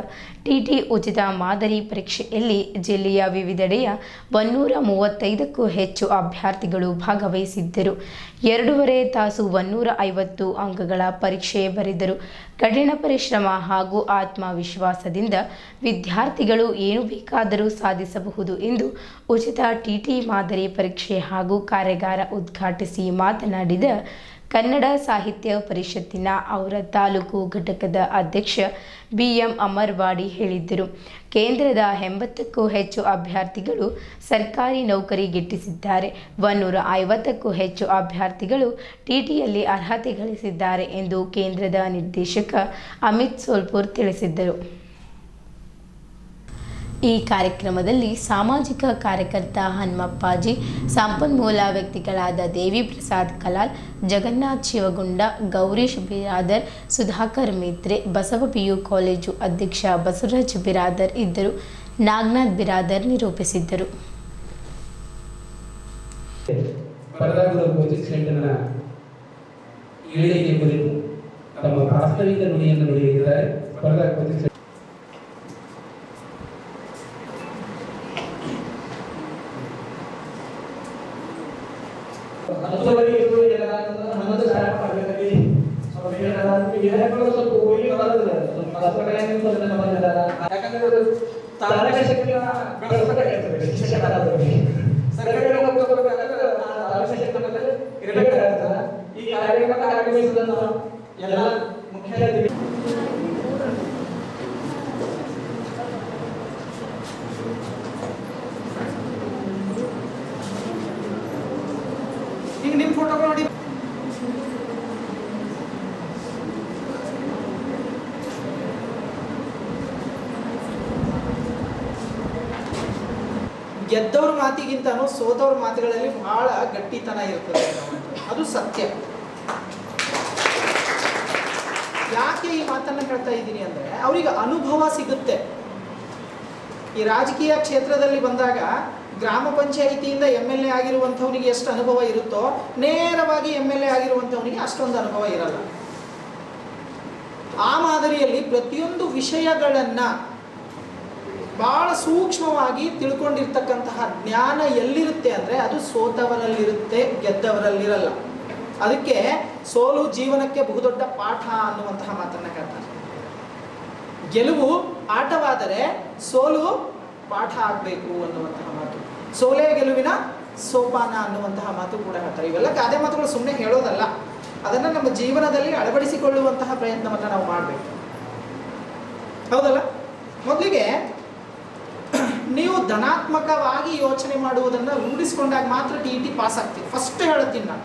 TT ಉಚಿತ ಮಾದರಿ ಪರೀಕ್ಷೆಯಲ್ಲಿ ಜಿಲ್ಲೆಯ ವಿವಿಧೆಡೆಯ 135ಕ್ಕೂ ಹೆಚ್ಚು ಅಭ್ಯರ್ಥಿಗಳು ಭಾಗವಹಿಸಿದ್ದರು. 2.5 ತಾಸು 150 ಅಂಕಗಳ ಪರೀಕ್ಷೆ ಬರೆದರು. ಕಠಿಣ ಪರಿಶ್ರಮ ಹಾಗೂ ಆತ್ಮವಿಶ್ವಾಸದಿಂದ ವಿದ್ಯಾರ್ಥಿಗಳು ಏನು ಬೇಕಾದರೂ ಸಾಧಿಸಬಹುದು ಎಂದು ಉಚಿತ TT ಮಾದರಿ ಪರೀಕ್ಷೆ ಹಾಗೂ ಕಾರ್ಯಾಗಾರ ಉದ್ಘಾಟಿಸಿ ಮಾತನಾಡಿದ ಕನ್ನಡ ಸಾಹಿತ್ಯ ಪರಿಷತ್ತಿನ ಔರ ತಾಲೂಕು ಘಟಕದ ಅಧ್ಯಕ್ಷ BM ಅಮರ್ವಾಡಿ ಹೇಳಿದ್ದರು. ಕೇಂದ್ರದ 80ಕ್ಕೂ ಹೆಚ್ಚು ಅಭ್ಯರ್ಥಿಗಳು ಸರ್ಕಾರಿ ನೌಕರಿ ಗಿಟ್ಟಿಸಿದ್ದಾರೆ. 150ಕ್ಕೂ ಹೆಚ್ಚು ಅಭ್ಯರ್ಥಿಗಳು TTಯಲ್ಲಿ ಅರ್ಹತೆ ಗಳಿಸಿದ್ದಾರೆ ಎಂದು ಕೇಂದ್ರದ ನಿರ್ದೇಶಕ ಅಮಿತ್ ಸೋಲ್ಪುರ್ ತಿಳಿಸಿದ್ದರು. ಈ ಕಾರ್ಯಕ್ರಮದಲ್ಲಿ ಸಾಮಾಜಿಕ ಕಾರ್ಯಕರ್ತ ಹನುಮಪ್ಪಾಜಿ, ಸಂಪನ್ಮೂಲ ವ್ಯಕ್ತಿಗಳಾದ ದೇವಿ ಪ್ರಸಾದ್ ಕಲಾಲ್, ಜಗನ್ನಾಥ್ ಶಿವಗುಂಡ, ಗೌರೀಶ್ ಬಿರಾದರ್, ಸುಧಾಕರ್ ಮಿತ್ರೆ, ಬಸವ PU ಕಾಲೇಜು ಅಧ್ಯಕ್ಷ ಬಸವರಾಜ್ ಬಿರಾದರ್ ಇದ್ದರು. ನಾಗನಾಥ್ ಬಿರಾದರ್ ನಿರೂಪಿಸಿದ್ದರು. ಈಗ ನಿಮ್ಮ ಫೋಟೋಗಳು ನೋಡಿ. ಗೆದ್ದವ್ರ ಮಾತಿಗಿಂತನೂ ಸೋತವ್ರ ಮಾತುಗಳಲ್ಲಿ ಬಹಳ ಗಟ್ಟಿತನ ಇರ್ತದೆ, ಅದು ಸತ್ಯ. ಯಾಕೆ ಈ ಮಾತನ್ನು ಹೇಳ್ತಾ ಇದ್ದೀನಿ ಅಂದರೆ, ಅವರಿಗೆ ಅನುಭವ ಸಿಗುತ್ತೆ. ಈ ರಾಜಕೀಯ ಕ್ಷೇತ್ರದಲ್ಲಿ ಬಂದಾಗ ಗ್ರಾಮ ಪಂಚಾಯಿತಿಯಿಂದ MLA ಆಗಿರುವಂಥವನಿಗೆ ಎಷ್ಟು ಅನುಭವ ಇರುತ್ತೋ, ನೇರವಾಗಿ MLA ಆಗಿರುವಂಥವನಿಗೆ ಅಷ್ಟೊಂದು ಅನುಭವ ಇರಲ್ಲ. ಆ ಮಾದರಿಯಲ್ಲಿ ಪ್ರತಿಯೊಂದು ವಿಷಯಗಳನ್ನು ಭಾಳ ಸೂಕ್ಷ್ಮವಾಗಿ ತಿಳ್ಕೊಂಡಿರ್ತಕ್ಕಂತಹ ಜ್ಞಾನ ಎಲ್ಲಿರುತ್ತೆ ಅಂದರೆ ಅದು ಸೋತವರಲ್ಲಿರುತ್ತೆ, ಗೆದ್ದವರಲ್ಲಿರಲ್ಲ. ಅದಕ್ಕೆ ಸೋಲು ಜೀವನಕ್ಕೆ ಬಹುದೊಡ್ಡ ಪಾಠ ಅನ್ನುವಂತಹ ಮಾತನ್ನು ಹೇಳ್ತಾರೆ. ಗೆಲುವು ಆಟವಾದರೆ ಸೋಲು ಪಾಠ ಆಗಬೇಕು ಅನ್ನುವಂತಹ ಮಾತು, ಸೋಲೇ ಗೆಲುವಿನ ಸೋಪಾನ ಅನ್ನುವಂತಹ ಮಾತು ಕೂಡ ಹೇಳ್ತಾರೆ. ಇವೆಲ್ಲ ಗಾದೆ ಮಾತುಗಳು ಸುಮ್ಮನೆ ಹೇಳೋದಲ್ಲ, ಅದನ್ನು ನಮ್ಮ ಜೀವನದಲ್ಲಿ ಅಳವಡಿಸಿಕೊಳ್ಳುವಂತಹ ಪ್ರಯತ್ನವನ್ನು ನಾವು ಮಾಡಬೇಕು, ಹೌದಲ್ಲ? ಮೊದಲಿಗೆ ನೀವು ಧನಾತ್ಮಕವಾಗಿ ಯೋಚನೆ ಮಾಡುವುದನ್ನು ರೂಢಿಸಿಕೊಂಡಾಗ ಮಾತ್ರ TT ಪಾಸ್ ಆಗ್ತೀನಿ. ಫಸ್ಟ್ ಹೇಳ್ತೀನಿ, ನಾನು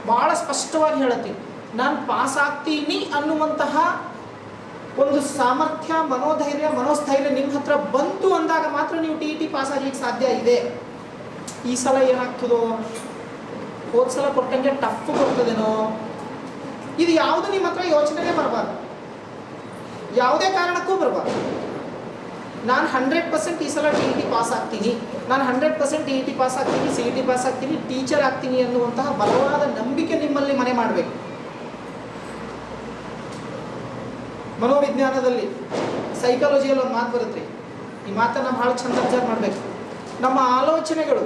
ಭಾಳ ಸ್ಪಷ್ಟವಾಗಿ ಹೇಳ್ತೀನಿ, ನಾನು ಪಾಸ್ ಆಗ್ತೀನಿ ಅನ್ನುವಂತಹ ಒಂದು ಸಾಮರ್ಥ್ಯ, ಮನೋಧೈರ್ಯ, ಮನೋಸ್ಥೈರ್ಯ ನಿಮ್ಮ ಹತ್ರ ಬಂತು ಅಂದಾಗ ಮಾತ್ರ ನೀವು TT ಪಾಸ್ ಆಗಲಿಕ್ಕೆ ಸಾಧ್ಯ ಇದೆ. ಈ ಸಲ ಏನಾಗ್ತದೋ, ಹೋದ ಸಲ ಕೊಟ್ಟಂಗೆ ಟಫ್ ಕೊಡ್ತದೇನೋ, ಇದು ಯಾವುದು ನಿಮ್ಮ ಹತ್ರ ಯೋಚನೆನೇ ಬರಬಾರ್ದು, ಯಾವುದೇ ಕಾರಣಕ್ಕೂ ಬರಬಾರ್ದು. ನಾನು 100% ಈ ಸಲ TT ಪಾಸ್ ಆಗ್ತೀನಿ, ನಾನು 100% TT ಪಾಸ್ ಆಗ್ತೀನಿ, CET ಪಾಸ್ ಆಗ್ತೀನಿ, ಟೀಚರ್ ಆಗ್ತೀನಿ ಅನ್ನುವಂತಹ ಬಲವಾದ ನಂಬಿಕೆ ನಿಮ್ಮಲ್ಲಿ ಮನೆ ಮಾಡಬೇಕು. ಮನೋವಿಜ್ಞಾನದಲ್ಲಿ, ಸೈಕಾಲಜಿಯಲ್ಲಿ ಒಂದು ಮಾತು ಬರುತ್ತೆ, ಈ ಮಾತನ್ನು ಭಾಳ ಚಂದ ವಿಚಾರ ಮಾಡಬೇಕು. ನಮ್ಮ ಆಲೋಚನೆಗಳು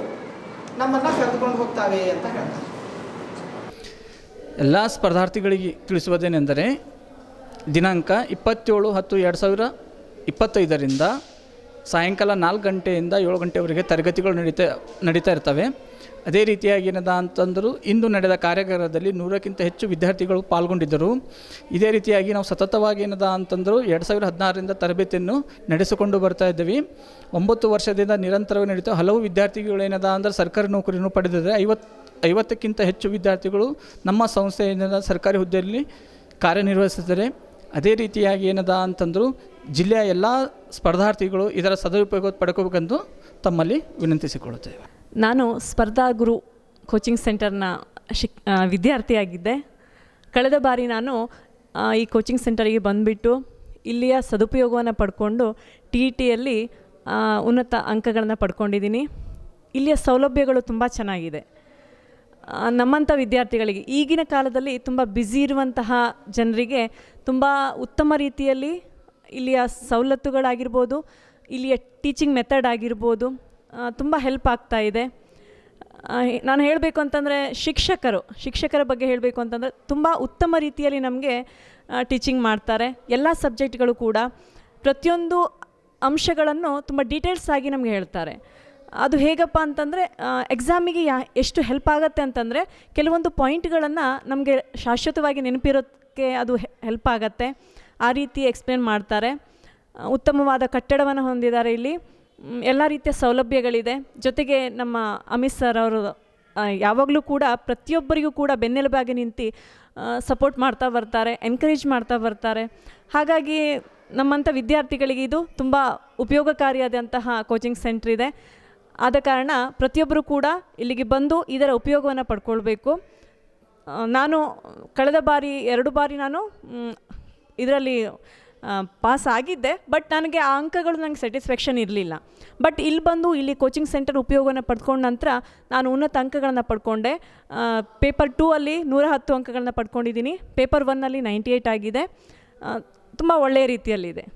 ನಮ್ಮನ್ನು ಕರೆದುಕೊಂಡು ಹೋಗ್ತಾವೆ ಅಂತ ಹೇಳ್ತಾರೆ. ಎಲ್ಲ ಸ್ಪರ್ಧಾರ್ಥಿಗಳಿಗೆ ತಿಳಿಸುವುದೇನೆಂದರೆ, ದಿನಾಂಕ 27/10/2025ರಿಂದ ಸಾಯಂಕಾಲ 4 ಗಂಟೆಯಿಂದ 7 ಗಂಟೆವರೆಗೆ ತರಗತಿಗಳು ನಡೀತಾ ಇರ್ತವೆ. ಅದೇ ರೀತಿಯಾಗಿ ಏನದ ಅಂತಂದರೂ ಇಂದು ನಡೆದ ಕಾರ್ಯಾಗಾರದಲ್ಲಿ 100ಕ್ಕಿಂತ ಹೆಚ್ಚು ವಿದ್ಯಾರ್ಥಿಗಳು ಪಾಲ್ಗೊಂಡಿದ್ದರು. ಇದೇ ರೀತಿಯಾಗಿ ನಾವು ಸತತವಾಗಿ ಏನದ ಅಂತಂದರೂ 2016ರಿಂದ ತರಬೇತಿಯನ್ನು ನಡೆಸಿಕೊಂಡು ಬರ್ತಾ ಇದ್ದೀವಿ. 9 ವರ್ಷದಿಂದ ನಿರಂತರವಾಗಿ ನಡೀತಾ ಹಲವು ವಿದ್ಯಾರ್ಥಿಗಳು ಏನದ ಅಂದರೆ ಸರ್ಕಾರಿ ನೌಕರಿಯನ್ನು ಪಡೆದಿದ್ದಾರೆ. 50ಕ್ಕಿಂತ ಹೆಚ್ಚು ವಿದ್ಯಾರ್ಥಿಗಳು ನಮ್ಮ ಸಂಸ್ಥೆಯಿಂದ ಸರ್ಕಾರಿ ಹುದ್ದೆಯಲ್ಲಿ ಕಾರ್ಯನಿರ್ವಹಿಸಿದ್ದಾರೆ. ಅದೇ ರೀತಿಯಾಗಿ ಏನದ ಅಂತಂದರೂ ಜಿಲ್ಲೆಯ ಎಲ್ಲ ಸ್ಪರ್ಧಾರ್ಥಿಗಳು ಇದರ ಸದುಪಯೋಗ ಪಡ್ಕೋಬೇಕೆಂದು ತಮ್ಮಲ್ಲಿ ವಿನಂತಿಸಿಕೊಳ್ಳುತ್ತೇವೆ. ನಾನು ಸ್ಪರ್ಧಾ ಗುರು ಕೋಚಿಂಗ್ ಸೆಂಟರ್ನ ವಿದ್ಯಾರ್ಥಿಯಾಗಿದ್ದೆ. ಕಳೆದ ಬಾರಿ ನಾನು ಈ ಕೋಚಿಂಗ್ ಸೆಂಟರಿಗೆ ಬಂದುಬಿಟ್ಟು ಇಲ್ಲಿಯ ಸದುಪಯೋಗವನ್ನು ಪಡ್ಕೊಂಡು TETಯಲ್ಲಿ ಉನ್ನತ ಅಂಕಗಳನ್ನು ಪಡ್ಕೊಂಡಿದ್ದೀನಿ. ಇಲ್ಲಿಯ ಸೌಲಭ್ಯಗಳು ತುಂಬ ಚೆನ್ನಾಗಿದೆ. ನಮ್ಮಂಥ ವಿದ್ಯಾರ್ಥಿಗಳಿಗೆ ಈಗಿನ ಕಾಲದಲ್ಲಿ ತುಂಬ ಬ್ಯುಸಿ ಇರುವಂತಹ ಜನರಿಗೆ ತುಂಬ ಉತ್ತಮ ರೀತಿಯಲ್ಲಿ ಇಲ್ಲಿಯ ಸವಲತ್ತುಗಳಾಗಿರ್ಬೋದು, ಇಲ್ಲಿಯ ಟೀಚಿಂಗ್ ಮೆಥಡ್ ಆಗಿರ್ಬೋದು ತುಂಬ ಹೆಲ್ಪ್ ಆಗ್ತಾ ಇದೆ. ನಾನು ಹೇಳಬೇಕು ಅಂತಂದರೆ ಶಿಕ್ಷಕರ ಬಗ್ಗೆ ಹೇಳಬೇಕು ಅಂತಂದರೆ ತುಂಬ ಉತ್ತಮ ರೀತಿಯಲ್ಲಿ ನಮಗೆ ಟೀಚಿಂಗ್ ಮಾಡ್ತಾರೆ. ಎಲ್ಲ ಸಬ್ಜೆಕ್ಟ್ಗಳು ಕೂಡ ಪ್ರತಿಯೊಂದು ಅಂಶಗಳನ್ನು ತುಂಬ ಡೀಟೇಲ್ಸ್ ಆಗಿ ನಮಗೆ ಹೇಳ್ತಾರೆ. ಅದು ಹೇಗಪ್ಪ ಅಂತಂದರೆ ಎಕ್ಸಾಮಿಗೆ ಎಷ್ಟು ಹೆಲ್ಪ್ ಆಗುತ್ತೆ ಅಂತಂದರೆ ಕೆಲವೊಂದು ಪಾಯಿಂಟ್ಗಳನ್ನು ನಮಗೆ ಶಾಶ್ವತವಾಗಿ ನೆನಪಿರೋಕ್ಕೆ ಅದು ಹೆಲ್ಪ್ ಆಗುತ್ತೆ. ಆ ರೀತಿ ಎಕ್ಸ್ಪ್ಲೇನ್ ಮಾಡ್ತಾರೆ. ಉತ್ತಮವಾದ ಕಟ್ಟಡವನ್ನು ಹೊಂದಿದ್ದಾರೆ. ಇಲ್ಲಿ ಎಲ್ಲ ರೀತಿಯ ಸೌಲಭ್ಯಗಳಿದೆ. ಜೊತೆಗೆ ನಮ್ಮ ಅಮಿತ್ ಸರ್ ಅವರು ಯಾವಾಗಲೂ ಕೂಡ ಪ್ರತಿಯೊಬ್ಬರಿಗೂ ಕೂಡ ಬೆನ್ನೆಲುಬಾಗಿ ನಿಂತು ಸಪೋರ್ಟ್ ಮಾಡ್ತಾ ಬರ್ತಾರೆ, ಎನ್ಕರೇಜ್ ಮಾಡ್ತಾ ಬರ್ತಾರೆ. ಹಾಗಾಗಿ ನಮ್ಮಂಥ ವಿದ್ಯಾರ್ಥಿಗಳಿಗೆ ಇದು ತುಂಬ ಉಪಯೋಗಕಾರಿಯಾದಂತಹ ಕೋಚಿಂಗ್ ಸೆಂಟ್ರ್ ಇದೆ. ಆದ ಕಾರಣ ಪ್ರತಿಯೊಬ್ಬರು ಕೂಡ ಇಲ್ಲಿಗೆ ಬಂದು ಇದರ ಉಪಯೋಗವನ್ನು ಪಡ್ಕೊಳ್ಬೇಕು. ನಾನು ಕಳೆದ ಬಾರಿ 2 ಬಾರಿ ನಾನು ಇದರಲ್ಲಿ ಪಾಸ್ ಆಗಿದ್ದೆ. ಬಟ್ ನನಗೆ ಆ ಅಂಕಗಳು ನನಗೆ ಸ್ಯಾಟಿಸ್ಫ್ಯಾಕ್ಷನ್ ಇರಲಿಲ್ಲ. ಬಟ್ ಇಲ್ಲಿ ಬಂದು ಇಲ್ಲಿ ಕೋಚಿಂಗ್ ಸೆಂಟರ್ ಉಪಯೋಗವನ್ನು ಪಡ್ಕೊಂಡ ನಂತರ ನಾನು ಉನ್ನತ ಅಂಕಗಳನ್ನು ಪಡ್ಕೊಂಡೆ. ಪೇಪರ್ 2 ಅಲ್ಲಿ 110 ಅಂಕಗಳನ್ನು ಪಡ್ಕೊಂಡಿದ್ದೀನಿ. ಪೇಪರ್ 1 ಅಲ್ಲಿ 98 ಆಗಿದೆ. ತುಂಬ ಒಳ್ಳೆಯ ರೀತಿಯಲ್ಲಿದೆ.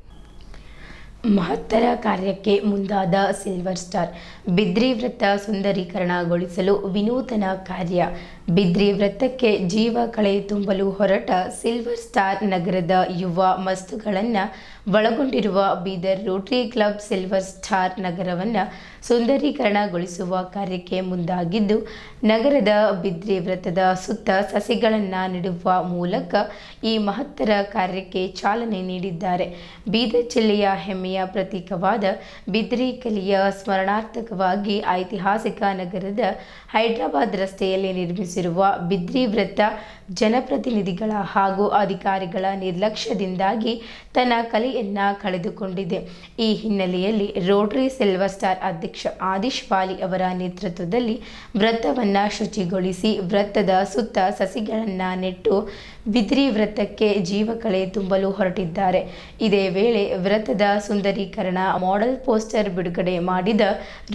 ಮಹತ್ತರ ಕಾರ್ಯಕ್ಕೆ ಮುಂದಾದ ಸಿಲ್ವರ್ ಸ್ಟಾರ್. ಬಿದ್ರಿ ವೃತ್ತ ಸುಂದರೀಕರಣಗೊಳಿಸಲು ವಿನೂತನ ಕಾರ್ಯ. ಬಿದ್ರಿ ವೃತ್ತಕ್ಕೆ ಜೀವ ಕಳೆ ತುಂಬಲು ಹೊರಟ ಸಿಲ್ವರ್ ಸ್ಟಾರ್ ನಗರದ ಯುವ ಮಸ್ತುಗಳನ್ನು ಒಳಗೊಂಡಿರುವ Bidar Rotary club silver star ನಗರವನ್ನು ಸುಂದರೀಕರಣಗೊಳಿಸುವ ಕಾರ್ಯಕ್ಕೆ ಮುಂದಾಗಿದ್ದು, ನಗರದ ಬಿದ್ರಿ ವೃತ್ತದ ಸುತ್ತ ಸಸಿಗಳನ್ನು ನೆಡುವ ಮೂಲಕ ಈ ಮಹತ್ತರ ಕಾರ್ಯಕ್ಕೆ ಚಾಲನೆ ನೀಡಿದ್ದಾರೆ. ಬೀದರ್ ಜಿಲ್ಲೆಯ ಹೆಮ್ಮೆಯ ಪ್ರತೀಕವಾದ ಬಿದ್ರಿ ಕಲೆಯ ಸ್ಮರಣಾರ್ಥಕವಾಗಿ ಐತಿಹಾಸಿಕ ನಗರದ ಹೈದರಾಬಾದ್ ರಸ್ತೆಯಲ್ಲಿ ನಿರ್ಮಿಸಿರುವ ಬಿದ್ರಿ ವೃತ್ತ ಜನಪ್ರತಿನಿಧಿಗಳ ಹಾಗೂ ಅಧಿಕಾರಿಗಳ ನಿರ್ಲಕ್ಷ್ಯದಿಂದಾಗಿ ತನ್ನ ಕಲೆಯನ್ನು ಕಳೆದುಕೊಂಡಿದೆ. ಈ ಹಿನ್ನೆಲೆಯಲ್ಲಿ ರೋಟರಿ ಸಿಲ್ವರ್ ಸ್ಟಾರ್ ಅಧ್ಯಕ್ಷ ಆದಿಶ್ ವಾಲಿ ಅವರ ನೇತೃತ್ವದಲ್ಲಿ ವೃತ್ತವನ್ನು ಶುಚಿಗೊಳಿಸಿ ವೃತ್ತದ ಸುತ್ತ ಸಸಿಗಳನ್ನು ನೆಟ್ಟು ಬಿದ್ರಿ ವೃತ್ತಕ್ಕೆ ಜೀವಕಳೆ ತುಂಬಲು ಹೊರಟಿದ್ದಾರೆ. ಇದೇ ವೇಳೆ ವೃತ್ತದ ಸುಂದರೀಕರಣ ಮಾಡೆಲ್ ಪೋಸ್ಟರ್ ಬಿಡುಗಡೆ ಮಾಡಿದ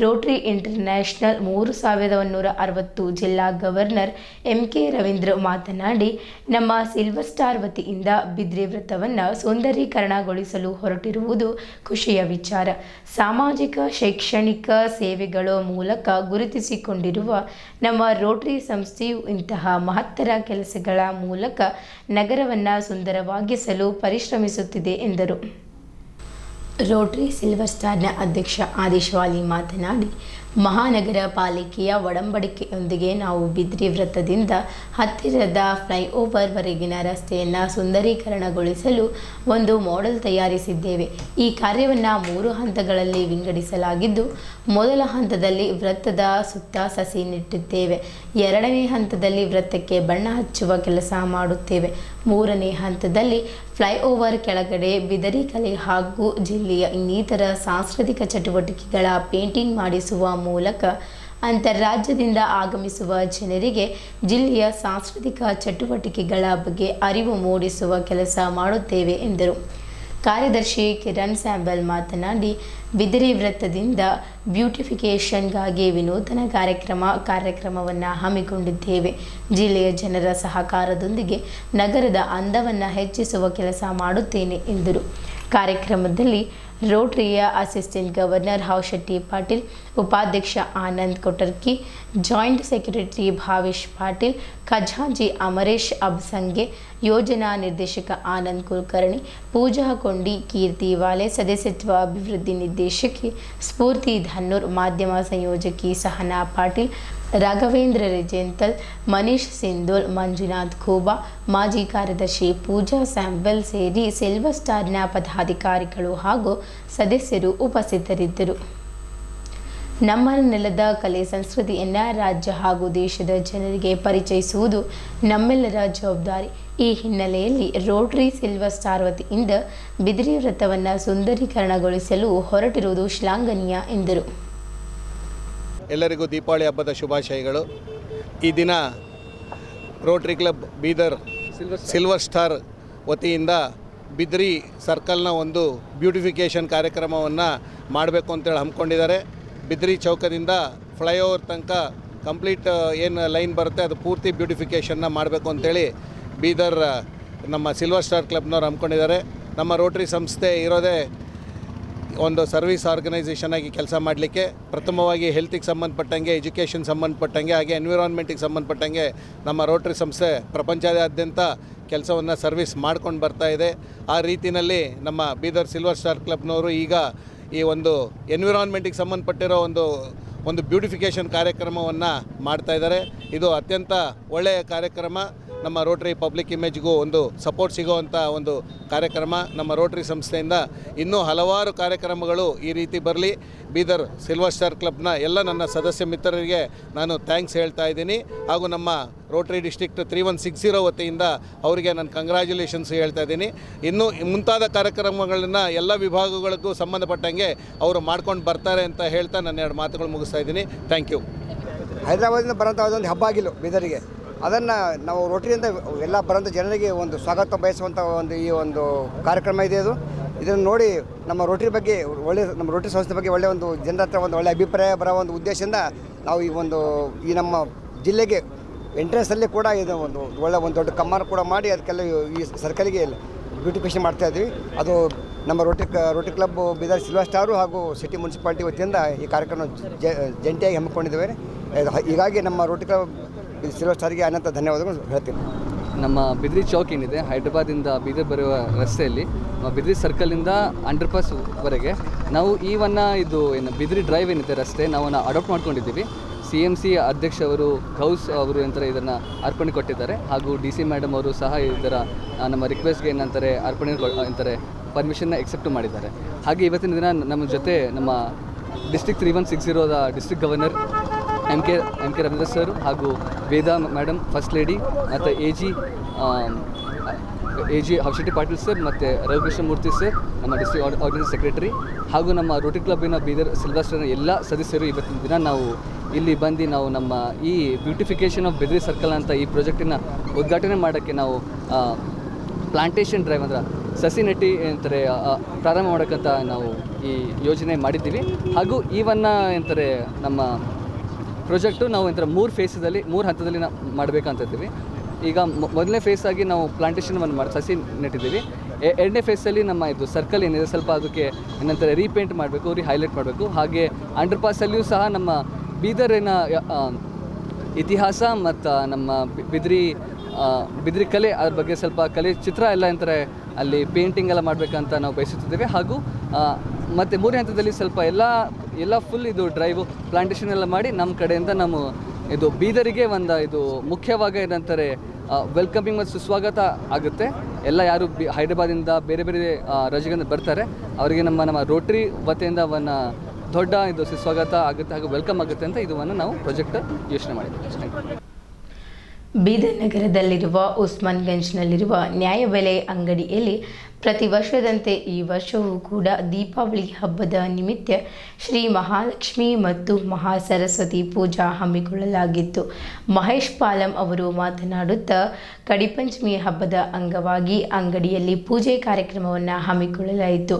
ರೋಟರಿ ಇಂಟರ್ನ್ಯಾಷನಲ್ 3160 ಜಿಲ್ಲಾ ಗವರ್ನರ್ MK ರವೀಂದ್ರ ಮಾತನಾಡಿ, ನಮ್ಮ ಸಿಲ್ವರ್ ಸ್ಟಾರ್ ವತಿಯಿಂದ ಬಿದ್ರಿ ವೃತ್ತವನ್ನು ಸುಂದರೀಕರಣಗೊಳಿಸಲು ಹೊರಟಿರುವುದು ಖುಷಿಯ ವಿಚಾರ. ಸಾಮಾಜಿಕ ಶೈಕ್ಷಣಿಕ ಸೇವೆಗಳ ಮೂಲಕ ಗುರುತಿಸಿಕೊಂಡಿರುವ ನಮ್ಮ ರೋಟರಿ ಸಂಸ್ಥೆಯು ಇಂತಹ ಮಹತ್ತರ ಕೆಲಸಗಳ ಮೂಲಕ ನಗರವನ್ನು ಸುಂದರವಾಗಿಸಲು ಪರಿಶ್ರಮಿಸುತ್ತಿದೆ ಎಂದರು. ರೋಟರಿ ಸಿಲ್ವರ್ ಸ್ಟಾರ್ನ ಅಧ್ಯಕ್ಷ ಆದಿಶ್ ವಾಲಿ ಮಾತನಾಡಿ, ಮಹಾನಗರ ಪಾಲಿಕೆಯ ಒಡಂಬಡಿಕೆಯೊಂದಿಗೆ ನಾವು ಬಿದ್ರಿ ವೃತ್ತದಿಂದ ಹತ್ತಿರದ ಫ್ಲೈಓವರ್ವರೆಗಿನ ರಸ್ತೆಯನ್ನು ಸುಂದರೀಕರಣಗೊಳಿಸಲು ಒಂದು ಮಾಡೆಲ್ ತಯಾರಿಸಿದ್ದೇವೆ. ಈ ಕಾರ್ಯವನ್ನು 3 ಹಂತಗಳಲ್ಲಿ ವಿಂಗಡಿಸಲಾಗಿದ್ದು, ಮೊದಲ ಹಂತದಲ್ಲಿ ವೃತ್ತದ ಸುತ್ತ ಸಸಿ ನೆಟ್ಟಿದ್ದೇವೆ. 2ನೇ ಹಂತದಲ್ಲಿ ವೃತ್ತಕ್ಕೆ ಬಣ್ಣ ಹಚ್ಚುವ ಕೆಲಸ ಮಾಡುತ್ತೇವೆ. 3ನೇ ಹಂತದಲ್ಲಿ ಫ್ಲೈಓವರ್ ಕೆಳಗಡೆ ಬಿದರಿ ಕಲೆ ಹಾಗೂ ಜಿಲ್ಲೆಯ ಇನ್ನಿತರ ಸಾಂಸ್ಕೃತಿಕ ಚಟುವಟಿಕೆಗಳ ಪೇಂಟಿಂಗ್ ಮಾಡಿಸುವ ಮೂಲಕ ಅಂತರ್ರಾಜ್ಯದಿಂದ ಆಗಮಿಸುವ ಜನರಿಗೆ ಜಿಲ್ಲೆಯ ಸಾಂಸ್ಕೃತಿಕ ಚಟುವಟಿಕೆಗಳ ಬಗ್ಗೆ ಅರಿವು ಮೂಡಿಸುವ ಕೆಲಸ ಮಾಡುತ್ತೇವೆ ಎಂದರು. ಕಾರ್ಯದರ್ಶಿ ಕಿರಣ್ ಸ್ಯಾಂಬಲ್ ಮಾತನಾಡಿ, ಬಿದಿರಿ ವೃತ್ತದಿಂದ ಬ್ಯೂಟಿಫಿಕೇಷನ್ಗಾಗಿ ವಿನೂತನ ಕಾರ್ಯಕ್ರಮವನ್ನು ಹಮ್ಮಿಕೊಂಡಿದ್ದೇವೆ. ಜಿಲ್ಲೆಯ ಜನರ ಸಹಕಾರದೊಂದಿಗೆ ನಗರದ ಅಂದವನ್ನು ಹೆಚ್ಚಿಸುವ ಕೆಲಸ ಮಾಡುತ್ತೇನೆ ಎಂದರು. ಕಾರ್ಯಕ್ರಮದಲ್ಲಿ ರೋಟರಿಯ ಅಸಿಸ್ಟೆಂಟ್ ಗವರ್ನರ್ ಹಾವಶೆಟ್ಟಿ ಪಾಟೀಲ್, ಉಪಾಧ್ಯಕ್ಷ ಆನಂದ್ ಕೊಟರ್ಕಿ, ಜಾಯಿಂಟ್ ಸೆಕ್ರೆಟರಿ ಭಾವೇಶ್ ಪಾಟೀಲ್, ಖಜಾಂಚಿ ಅಮರೇಶ್ ಅಬ್ಸಂಗೆ, ಯೋಜನಾ ನಿರ್ದೇಶಕ ಆನಂದ್ ಕುಲಕರ್ಣಿ, ಪೂಜಾ ಕೊಂಡಿ, ಕೀರ್ತಿ ವಾಲೆ, ಸದಸ್ಯತ್ವ ಅಭಿವೃದ್ಧಿ ನಿರ್ದೇಶಕಿ ಸ್ಫೂರ್ತಿ ಧನ್ನೂರ್, ಮಾಧ್ಯಮ ಸಂಯೋಜಕಿ ಸಹನಾ ಪಾಟೀಲ್, ರಾಘವೇಂದ್ರ ರೆಜೆಂತಲ್, ಮನೀಶ್ ಸಿಂಧೋಲ್, ಮಂಜುನಾಥ್ ಖೂಬಾ, ಮಾಜಿ ಕಾರ್ಯದರ್ಶಿ ಪೂಜಾ ಸ್ಯಾಂಬಲ್ ಸೇರಿ ಸಿಲ್ವರ್ ಸ್ಟಾರ್ನ ಪದಾಧಿಕಾರಿಗಳು ಹಾಗೂ ಸದಸ್ಯರು ಉಪಸ್ಥಿತರಿದ್ದರು. ನಮ್ಮ ನೆಲದ ಕಲೆ ಸಂಸ್ಕೃತಿಯನ್ನು ರಾಜ್ಯ ಹಾಗೂ ದೇಶದ ಜನರಿಗೆ ಪರಿಚಯಿಸುವುದು ನಮ್ಮೆಲ್ಲರ ಜವಾಬ್ದಾರಿ. ಈ ಹಿನ್ನೆಲೆಯಲ್ಲಿ ರೋಟರಿ ಸಿಲ್ವರ್ ಸ್ಟಾರ್ ವತಿಯಿಂದ ಬಿದಿರಿ ವೃತ್ತವನ್ನು ಸುಂದರೀಕರಣಗೊಳಿಸಲು ಹೊರಟಿರುವುದು ಶ್ಲಾಘನೀಯ ಎಂದರು. ಎಲ್ಲರಿಗೂ ದೀಪಾವಳಿ ಹಬ್ಬದ ಶುಭಾಶಯಗಳು. ಈ ದಿನ Rotary club Bidar silver star ವತಿಯಿಂದ ಬಿದ್ರಿ ಸರ್ಕಲ್ನ ಒಂದು ಬ್ಯೂಟಿಫಿಕೇಷನ್ ಕಾರ್ಯಕ್ರಮವನ್ನು ಮಾಡಬೇಕು ಅಂತೇಳಿ ಹಮ್ಮಿಕೊಂಡಿದ್ದಾರೆ. ಬಿದ್ರಿ ಚೌಕದಿಂದ ಫ್ಲೈಓವರ್ ತನಕ ಕಂಪ್ಲೀಟ್ ಏನು ಲೈನ್ ಬರುತ್ತೆ ಅದು ಪೂರ್ತಿ ಬ್ಯೂಟಿಫಿಕೇಷನ್ನ ಮಾಡಬೇಕು ಅಂತೇಳಿ ಬೀದರ್ ನಮ್ಮ ಸಿಲ್ವರ್ ಸ್ಟಾರ್ ಕ್ಲಬ್ನವ್ರು ಹಮ್ಮಿಕೊಂಡಿದ್ದಾರೆ. ನಮ್ಮ ರೋಟರಿ ಸಂಸ್ಥೆ ಇರೋದೇ ಒಂದು ಸರ್ವಿಸ್ ಆರ್ಗನೈಸೇಷನ್ ಆಗಿ ಕೆಲಸ ಮಾಡಲಿಕ್ಕೆ. ಪ್ರಥಮವಾಗಿ ಹೆಲ್ತಿಗೆ ಸಂಬಂಧಪಟ್ಟಂಗೆ, ಎಜುಕೇಷನ್ ಸಂಬಂಧಪಟ್ಟಂಗೆ, ಹಾಗೆ ಎನ್ವಿರಾನ್ಮೆಂಟಿಗೆ ಸಂಬಂಧಪಟ್ಟಂಗೆ ನಮ್ಮ ರೋಟರಿ ಸಂಸ್ಥೆ ಪ್ರಪಂಚದಾದ್ಯಂತ ಕೆಲಸವನ್ನು ಸರ್ವಿಸ್ ಮಾಡ್ಕೊಂಡು ಬರ್ತಾ ಇದೆ. ಆ ರೀತಿಯಲ್ಲಿ ನಮ್ಮ ಬೀದರ್ ಸಿಲ್ವರ್ ಸ್ಟಾರ್ ಕ್ಲಬ್ನವರು ಈಗ ಈ ಒಂದು ಎನ್ವಿರಾನ್ಮೆಂಟಿಗೆ ಸಂಬಂಧಪಟ್ಟಿರೋ ಒಂದು ಬ್ಯೂಟಿಫಿಕೇಷನ್ ಕಾರ್ಯಕ್ರಮವನ್ನು ಮಾಡ್ತಾಯಿದ್ದಾರೆ. ಇದು ಅತ್ಯಂತ ಒಳ್ಳೆಯ ಕಾರ್ಯಕ್ರಮ. ನಮ್ಮ ರೋಟರಿ ಪಬ್ಲಿಕ್ ಇಮೇಜ್ಗೂ ಒಂದು ಸಪೋರ್ಟ್ ಸಿಗೋವಂಥ ಒಂದು ಕಾರ್ಯಕ್ರಮ. ನಮ್ಮ ರೋಟರಿ ಸಂಸ್ಥೆಯಿಂದ ಇನ್ನೂ ಹಲವಾರು ಕಾರ್ಯಕ್ರಮಗಳು ಈ ರೀತಿ ಬರಲಿ. ಬೀದರ್ ಸಿಲ್ವರ್ ಸ್ಟಾರ್ ಕ್ಲಬ್ನ ಎಲ್ಲ ನನ್ನ ಸದಸ್ಯ ಮಿತ್ರರಿಗೆ ನಾನು ಥ್ಯಾಂಕ್ಸ್ ಹೇಳ್ತಾ ಇದ್ದೀನಿ. ಹಾಗೂ ನಮ್ಮ ರೋಟರಿ ಡಿಸ್ಟ್ರಿಕ್ಟ್ 3160 ವತಿಯಿಂದ ಅವರಿಗೆ ನಾನು ಕಂಗ್ರ್ಯಾಚುಲೇಷನ್ಸ್ ಹೇಳ್ತಾ ಇದ್ದೀನಿ. ಇನ್ನೂ ಮುಂತಾದ ಕಾರ್ಯಕ್ರಮಗಳನ್ನು ಎಲ್ಲ ವಿಭಾಗಗಳಿಗೂ ಸಂಬಂಧಪಟ್ಟಂಗೆ ಅವರು ಮಾಡ್ಕೊಂಡು ಬರ್ತಾರೆ ಅಂತ ಹೇಳ್ತಾ ನನ್ನ 2 ಮಾತುಗಳು ಮುಗಿಸ್ತಾ ಇದ್ದೀನಿ. Thank you. ಹೈದರಾಬಾದಿಂದ ಬರೋಂಥ ಒಂದು ಹಬ್ಬ ಆಗಿಲ್ಲ ಬೀದರಿಗೆ. ಅದನ್ನು ನಾವು ರೋಟರಿಯಿಂದ ಎಲ್ಲ ಬರೋಂಥ ಜನರಿಗೆ ಒಂದು ಸ್ವಾಗತ ಬಯಸುವಂಥ ಈ ಒಂದು ಕಾರ್ಯಕ್ರಮ ಇದೆ. ಇದನ್ನು ನೋಡಿ ನಮ್ಮ ರೋಟರಿ ಬಗ್ಗೆ ನಮ್ಮ ರೋಟರಿ ಸಂಸ್ಥೆ ಬಗ್ಗೆ ಒಳ್ಳೆಯ ಒಂದು ಜನರ ಹತ್ರ ಒಂದು ಒಳ್ಳೆಯ ಅಭಿಪ್ರಾಯ ಬರೋ ಒಂದು ಉದ್ದೇಶದಿಂದ ನಾವು ಈ ನಮ್ಮ ಜಿಲ್ಲೆಗೆ ಎಂಟ್ರೆನ್ಸಲ್ಲಿ ಕೂಡ ಇದು ಒಂದು ಒಂದು ದೊಡ್ಡ ಕಮ್ಮಾನ ಕೂಡ ಮಾಡಿ ಅದಕ್ಕೆಲ್ಲ ಈ ಸರ್ಕಲಿಗೆ ಬ್ಯೂಟಿಫಿಕೇಷನ್ ಮಾಡ್ತಾಯಿದ್ವಿ. ಅದು ನಮ್ಮ Rotary club Bidar silver star ಹಾಗೂ ಸಿಟಿ ಮುನ್ಸಿಪಾಲ್ಟಿ ವತಿಯಿಂದ ಈ ಕಾರ್ಯಕ್ರಮ ಜಂಟಿಯಾಗಿ ಹಮ್ಮಿಕೊಂಡಿದ್ದೇವೆ. ಹೀಗಾಗಿ ನಮ್ಮ ರೋಟರಿ ಕ್ಲಬ್ ಸಿಲ್ವರ್ ಸ್ಟಾರ್ಗೆ ಅನಂತ ಧನ್ಯವಾದಗಳು ಹೇಳ್ತೀನಿ. ನಮ್ಮ ಬಿದ್ರಿ ಚೌಕ್ ಏನಿದೆ, ಹೈದ್ರಾಬಾದಿಂದ ಬೀದರ್ ಬರುವ ರಸ್ತೆಯಲ್ಲಿ ಬಿದ್ರಿ ಸರ್ಕಲಿಂದ ಅಂಡರ್ಪಾಸ್ವರೆಗೆ ನಾವು ಇದು ಏನು ಬಿದ್ರಿ ಡ್ರೈವ್ ಏನಿದೆ ರಸ್ತೆ ನಾವು ಅಡಾಪ್ಟ್ ಮಾಡ್ಕೊಂಡಿದ್ದೀವಿ. CMC ಅಧ್ಯಕ್ಷವರು ಗೌಸ್ ಅವರು ಇದನ್ನು ಅರ್ಪಣೆ ಕೊಟ್ಟಿದ್ದಾರೆ. ಹಾಗೂ DC ಮೇಡಮ್ ಅವರು ಸಹ ಇದರ ನಮ್ಮ ರಿಕ್ವೆಸ್ಟ್ಗೆ ಅರ್ಪಣೆ ಪರ್ಮಿಷನ್ನ ಎಕ್ಸೆಪ್ಟ್ ಮಾಡಿದ್ದಾರೆ. ಹಾಗೆ ಇವತ್ತಿನ ದಿನ ನಮ್ಮ ಜೊತೆ ನಮ್ಮ ಡಿಸ್ಟ್ರಿಕ್ಟ್ 3160ದ district governor M K Ravindra sir ಹಾಗೂ ವೇದಾ ಮೇಡಮ್ ಫಸ್ಟ್ ಲೇಡಿ ಮತ್ತು A G Harshati Patil sir ಮತ್ತು ರವಿಕೃಷ್ಣ ಮೂರ್ತಿ ಸರ್ ನಮ್ಮ ಡಿಸ್ಟ್ರಿಕ್ಟ್ ಆರ್ಗನೈಸೇಷನ್ ಸೆಕ್ರೆಟರಿ ಹಾಗೂ ನಮ್ಮ ರೋಟರಿ ಕ್ಲಬ್ಬಿನ ಬೀದರ್ ಸಿಲ್ವರ್ ಸ್ಟಾರ್ನ ಎಲ್ಲ ಸದಸ್ಯರು ಇವತ್ತಿನ ದಿನ ನಾವು ಇಲ್ಲಿ ಬಂದು ನಾವು ನಮ್ಮ ಈ ಬ್ಯೂಟಿಫಿಕೇಷನ್ ಆಫ್ ಬಿದ್ರಿ ಸರ್ಕಲ್ ಅಂತ ಈ ಪ್ರಾಜೆಕ್ಟಿನ ಉದ್ಘಾಟನೆ ಮಾಡೋಕ್ಕೆ ನಾವು ಪ್ಲಾಂಟೇಷನ್ ಡ್ರೈವ್ ಅಂದ್ರೆ ಸಸಿ ನೆಟ್ಟಿ ಪ್ರಾರಂಭ ಮಾಡೋಕ್ಕಂತ ನಾವು ಈ ಯೋಜನೆ ಮಾಡಿದ್ದೀವಿ. ಹಾಗೂ ನಮ್ಮ ಪ್ರಾಜೆಕ್ಟು ನಾವು 3 ಹಂತದಲ್ಲಿ ಮಾಡಬೇಕಂತ ಇದ್ದೀವಿ. ಈಗ ಮೊದಲನೇ ಫೇಸ್ ಆಗಿ ನಾವು ಪ್ಲಾಂಟೇಷನ್ ಸಸಿ ನೆಟ್ಟಿದ್ದೀವಿ. ಎರಡನೇ ಫೇಸಲ್ಲಿ ನಮ್ಮ ಸರ್ಕಲ್ ಏನಿದೆ ಸ್ವಲ್ಪ ಅದಕ್ಕೆ ರೀಪೇಂಟ್ ಮಾಡಬೇಕು, ಹೈಲೈಟ್ ಮಾಡಬೇಕು. ಹಾಗೆ ಅಂಡರ್ಪಾಸಲ್ಲಿಯೂ ಸಹ ನಮ್ಮ ಬೀದರಿನ ಇತಿಹಾಸ ಮತ್ತು ನಮ್ಮ ಬಿದ್ರಿ ಕಲೆ ಅದ್ರ ಬಗ್ಗೆ ಸ್ವಲ್ಪ ಕಲೆ ಚಿತ್ರ ಎಲ್ಲ ಅಲ್ಲಿ ಪೇಂಟಿಂಗ್ ಎಲ್ಲ ಮಾಡಬೇಕಂತ ನಾವು ಬಯಸುತ್ತಿದ್ದೇವೆ. ಹಾಗೂ ಮತ್ತು 3ನೇ ಹಂತದಲ್ಲಿ ಸ್ವಲ್ಪ ಎಲ್ಲ ಫುಲ್ ಡ್ರೈವು ಪ್ಲಾಂಟೇಷನ್ ಎಲ್ಲ ಮಾಡಿ ನಮ್ಮ ಕಡೆಯಿಂದ ಬೀದರಿಗೆ ಮುಖ್ಯವಾಗಿ ವೆಲ್ಕಮಿಂಗ್ ಮತ್ತು ಸುಸ್ವಾಗತ ಆಗುತ್ತೆ. ಎಲ್ಲ ಯಾರು ಹೈದರಾಬಾದಿಂದ ಬೇರೆ ರಾಜ್ಯಗಳಿಂದ ಬರ್ತಾರೆ ಅವರಿಗೆ ನಮ್ಮ ರೋಟರಿ ವತಿಯಿಂದ ದೊಡ್ಡ ಸುಸ್ವಾಗತ ಆಗುತ್ತೆ ಹಾಗೂ ವೆಲ್ಕಮ್ ಆಗುತ್ತೆ ಅಂತ ಇದನ್ನು ನಾವು ಪ್ರಾಜೆಕ್ಟ್ ಯೋಚನೆ ಮಾಡಿದ್ದೀವಿ. ಬೀದರ್ ನಗರದಲ್ಲಿರುವ ಉಸ್ಮಾನ್ಗಂಜ್ನಲ್ಲಿರುವ ನ್ಯಾಯಬೆಲೆ ಅಂಗಡಿಯಲ್ಲಿ ಪ್ರತಿ ವರ್ಷದಂತೆ ಈ ವರ್ಷವೂ ಕೂಡ ದೀಪಾವಳಿ ಹಬ್ಬದ ನಿಮಿತ್ತ ಶ್ರೀ ಮಹಾಲಕ್ಷ್ಮಿ ಮತ್ತು ಮಹಾಸರಸ್ವತಿ ಪೂಜಾ ಹಮ್ಮಿಕೊಳ್ಳಲಾಗಿತ್ತು. ಮಹೇಶ್ ಪಾಲಂ ಅವರು ಮಾತನಾಡುತ್ತಾ ಕಡಿಪಂಚಮಿ ಹಬ್ಬದ ಅಂಗವಾಗಿ ಅಂಗಡಿಯಲ್ಲಿ ಪೂಜೆ ಕಾರ್ಯಕ್ರಮವನ್ನು ಹಮ್ಮಿಕೊಳ್ಳಲಾಯಿತು.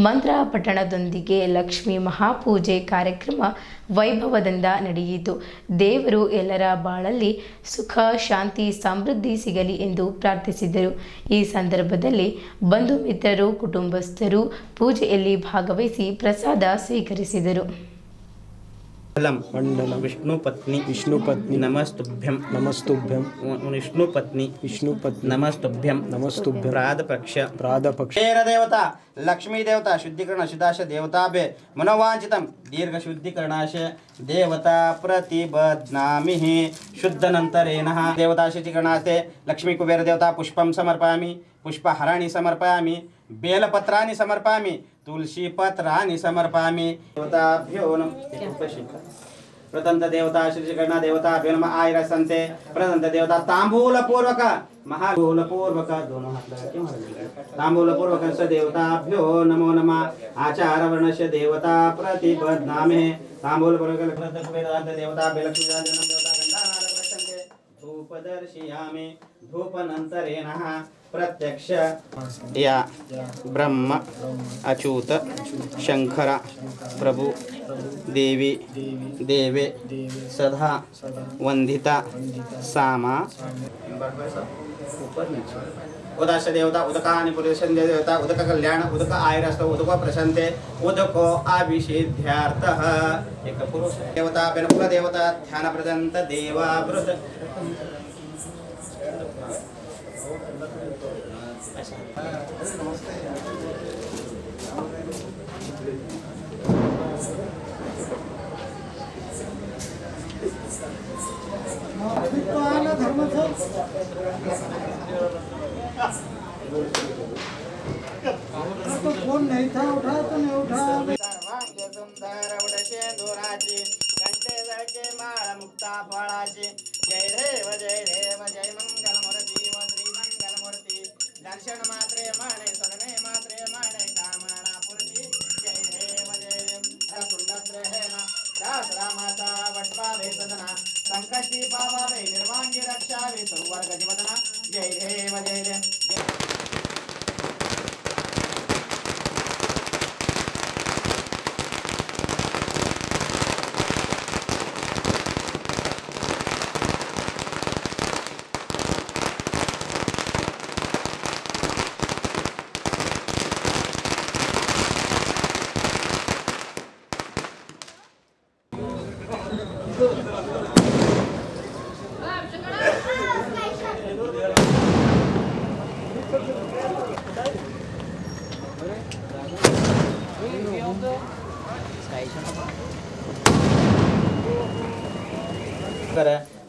ಮಂತ್ರ ಪಠಣದೊಂದಿಗೆ ಲಕ್ಷ್ಮೀ ಮಹಾಪೂಜೆ ಕಾರ್ಯಕ್ರಮ ವೈಭವದಿಂದ ನಡೆಯಿತು. ದೇವರು ಎಲ್ಲರ ಬಾಳಲ್ಲಿ ಸುಖ ಶಾಂತಿ ಸಮೃದ್ಧಿ ಸಿಗಲಿ ಎಂದು ಪ್ರಾರ್ಥಿಸಿದರು. ಈ ಸಂದರ್ಭದಲ್ಲಿ ಬಂಧು ಮಿತ್ರರು ಕುಟುಂಬಸ್ಥರು ಪೂಜೆಯಲ್ಲಿ ಭಾಗವಹಿಸಿ ಪ್ರಸಾದ ಸ್ವೀಕರಿಸಿದರು. विष्णु पत्नी नमस्तुभ्यं विष्णु पत्नी नमस्तुभ्यं प्रादपक्ष देवता लक्ष्मी देवता शुद्धिकरण शुद्धाश देवताभ्य मनोवांचितं दीर्घ शुद्धिकरणाश देवता प्रतिबध्नामि शुद्धनन्तरेण देवता शुद्धिकरणास्ते लक्ष्मी कुबेर देवता पुष्पं समर्पयामि, पुष्पहाराणि समर्पयामि, बेलपत्राणि समर्पयामि, तुलसी पत्राणि समर्पयामि देवताभ्यो नमः प्रदंत देवता श्री गणना देवताभ्यो नमः आयरसन्ते प्रदंत देवता तांबूल पूर्वक महाबूल पूर्वक दोनों हाथ लगा के तांबूल पूर्वक स देवताभ्यो नमो नमः आचार वर्णस्य देवता प्रतिपद्नामे तांबूल पूर्वक वेदांत देवता लक्ष्मी देवता गंधानाद प्रसन्ते धूपदर्शयामि धूपनन्तरेण प्रत्यक्ष या ब्रह्म अच्युत शंकर प्रभु देवी देवे सदा वंदिता सामा उदास देवता उदकानि पुरुषं देवता उदक कल्याण उदक आयरस्त उदक प्रशांते उदको अभिषेध्यार्थः एक पुरुष देवता बेनकुल देवता ध्यान प्रदंत देवा वृत तो फोन नहीं था उठा तो नहीं उठा सुंदर उडशेंदुराची कंठे जळके माळ मुक्ता फळाची जय देव जय मंगल मूर्ती व श्री मंगल मूर्ती दर्शन मात्रे माणे सगणे मात्रे माणे कामना पूर्ती जय देव सुंदर दास रामाचा वटवावे सदना संकटी पावावे निर्वांगी रक्षावे सर्वर्ग जीवदना जय देव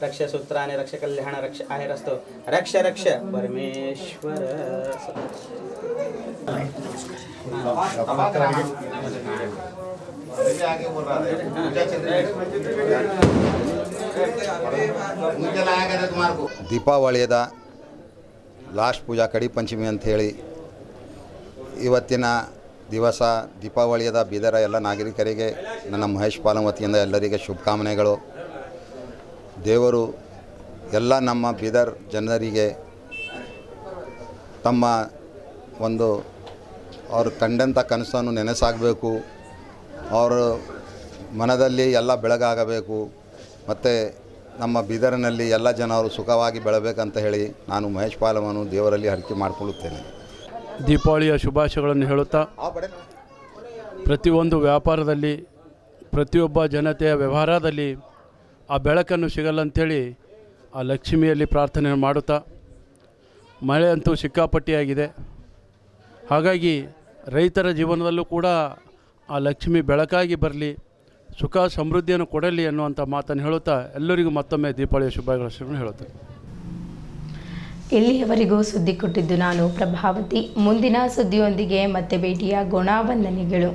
रक्ष सूत्राने रक्ष कल्याण रक्ष आहेरस्तो रक्ष रक्ष परमेश्वर ದೀಪಾವಳಿಯದ ಲಾಸ್ಟ್ ಪೂಜಾ ಕಡಿ ಪಂಚಮಿ ಅಂಥೇಳಿ ಇವತ್ತಿನ ದಿವಸ ದೀಪಾವಳಿಯದ ಬೀದರ ಎಲ್ಲ ನಾಗರಿಕರಿಗೆ ನನ್ನ ಮಹೇಶ್ ಪಾಲಂ ವತಿಯಿಂದ ಎಲ್ಲರಿಗೆ ಶುಭಕಾಮನೆಗಳು. ದೇವರು ಎಲ್ಲ ನಮ್ಮ ಬೀದರ್ ಜನರಿಗೆ ತಮ್ಮ ಒಂದು ಅವರು ಕಂಡಂಥ ಕನಸನ್ನು ನೆನೆಸಾಗಬೇಕು, ಅವರ ಮನದಲ್ಲಿ ಎಲ್ಲ ಬೆಳಗಾಗಬೇಕು, ಮತ್ತು ನಮ್ಮ ಬೀದರಿನಲ್ಲಿ ಎಲ್ಲ ಜನರು ಸುಖವಾಗಿ ಬೆಳಬೇಕಂತ ಹೇಳಿ ನಾನು ಮಹೇಶ್ ಪಾಲಮನ್ನು ದೇವರಲ್ಲಿ ಹರಕೆ ಮಾಡಿಕೊಳ್ಳುತ್ತೇನೆ. ದೀಪಾವಳಿಯ ಶುಭಾಶಯಗಳನ್ನು ಹೇಳುತ್ತಾ, ಪ್ರತಿಯೊಂದು ವ್ಯಾಪಾರದಲ್ಲಿ ಪ್ರತಿಯೊಬ್ಬ ಜನತೆಯ ವ್ಯವಹಾರದಲ್ಲಿ ಆ ಬೆಳಕನ್ನು ಸಿಗಲ್ಲಂಥೇಳಿ ಆ ಲಕ್ಷ್ಮಿಯಲ್ಲಿ ಪ್ರಾರ್ಥನೆ ಮಾಡುತ್ತಾ, ಮಳೆ ಅಂತೂ ಸಿಕ್ಕಾಪಟ್ಟಿಯಾಗಿದೆ. ಹಾಗಾಗಿ ರೈತರ ಜೀವನದಲ್ಲೂ ಕೂಡ ಆ ಲಕ್ಷ್ಮಿ ಬೆಳಕಾಗಿ ಬರಲಿ, ಸುಖ ಸಮೃದ್ಧಿಯನ್ನು ಕೊಡಲಿ ಅನ್ನುವಂಥ ಮಾತನ್ನು ಹೇಳುತ್ತಾ ಎಲ್ಲರಿಗೂ ಮತ್ತೊಮ್ಮೆ ದೀಪಾವಳಿಯ ಶುಭಾಶಯಗಳನ್ನು ಹೇಳುತ್ತೇನೆ. ಇಲ್ಲಿಯವರೆಗೂ ಸುದ್ದಿ ಕೊಟ್ಟಿದ್ದು ನಾನು ಪ್ರಭಾವತಿ. ಮುಂದಿನ ಸುದ್ದಿಯೊಂದಿಗೆ ಮತ್ತೆ ಭೇಟಿಯಾಗೋಣ. ವಂದನೆಗಳು.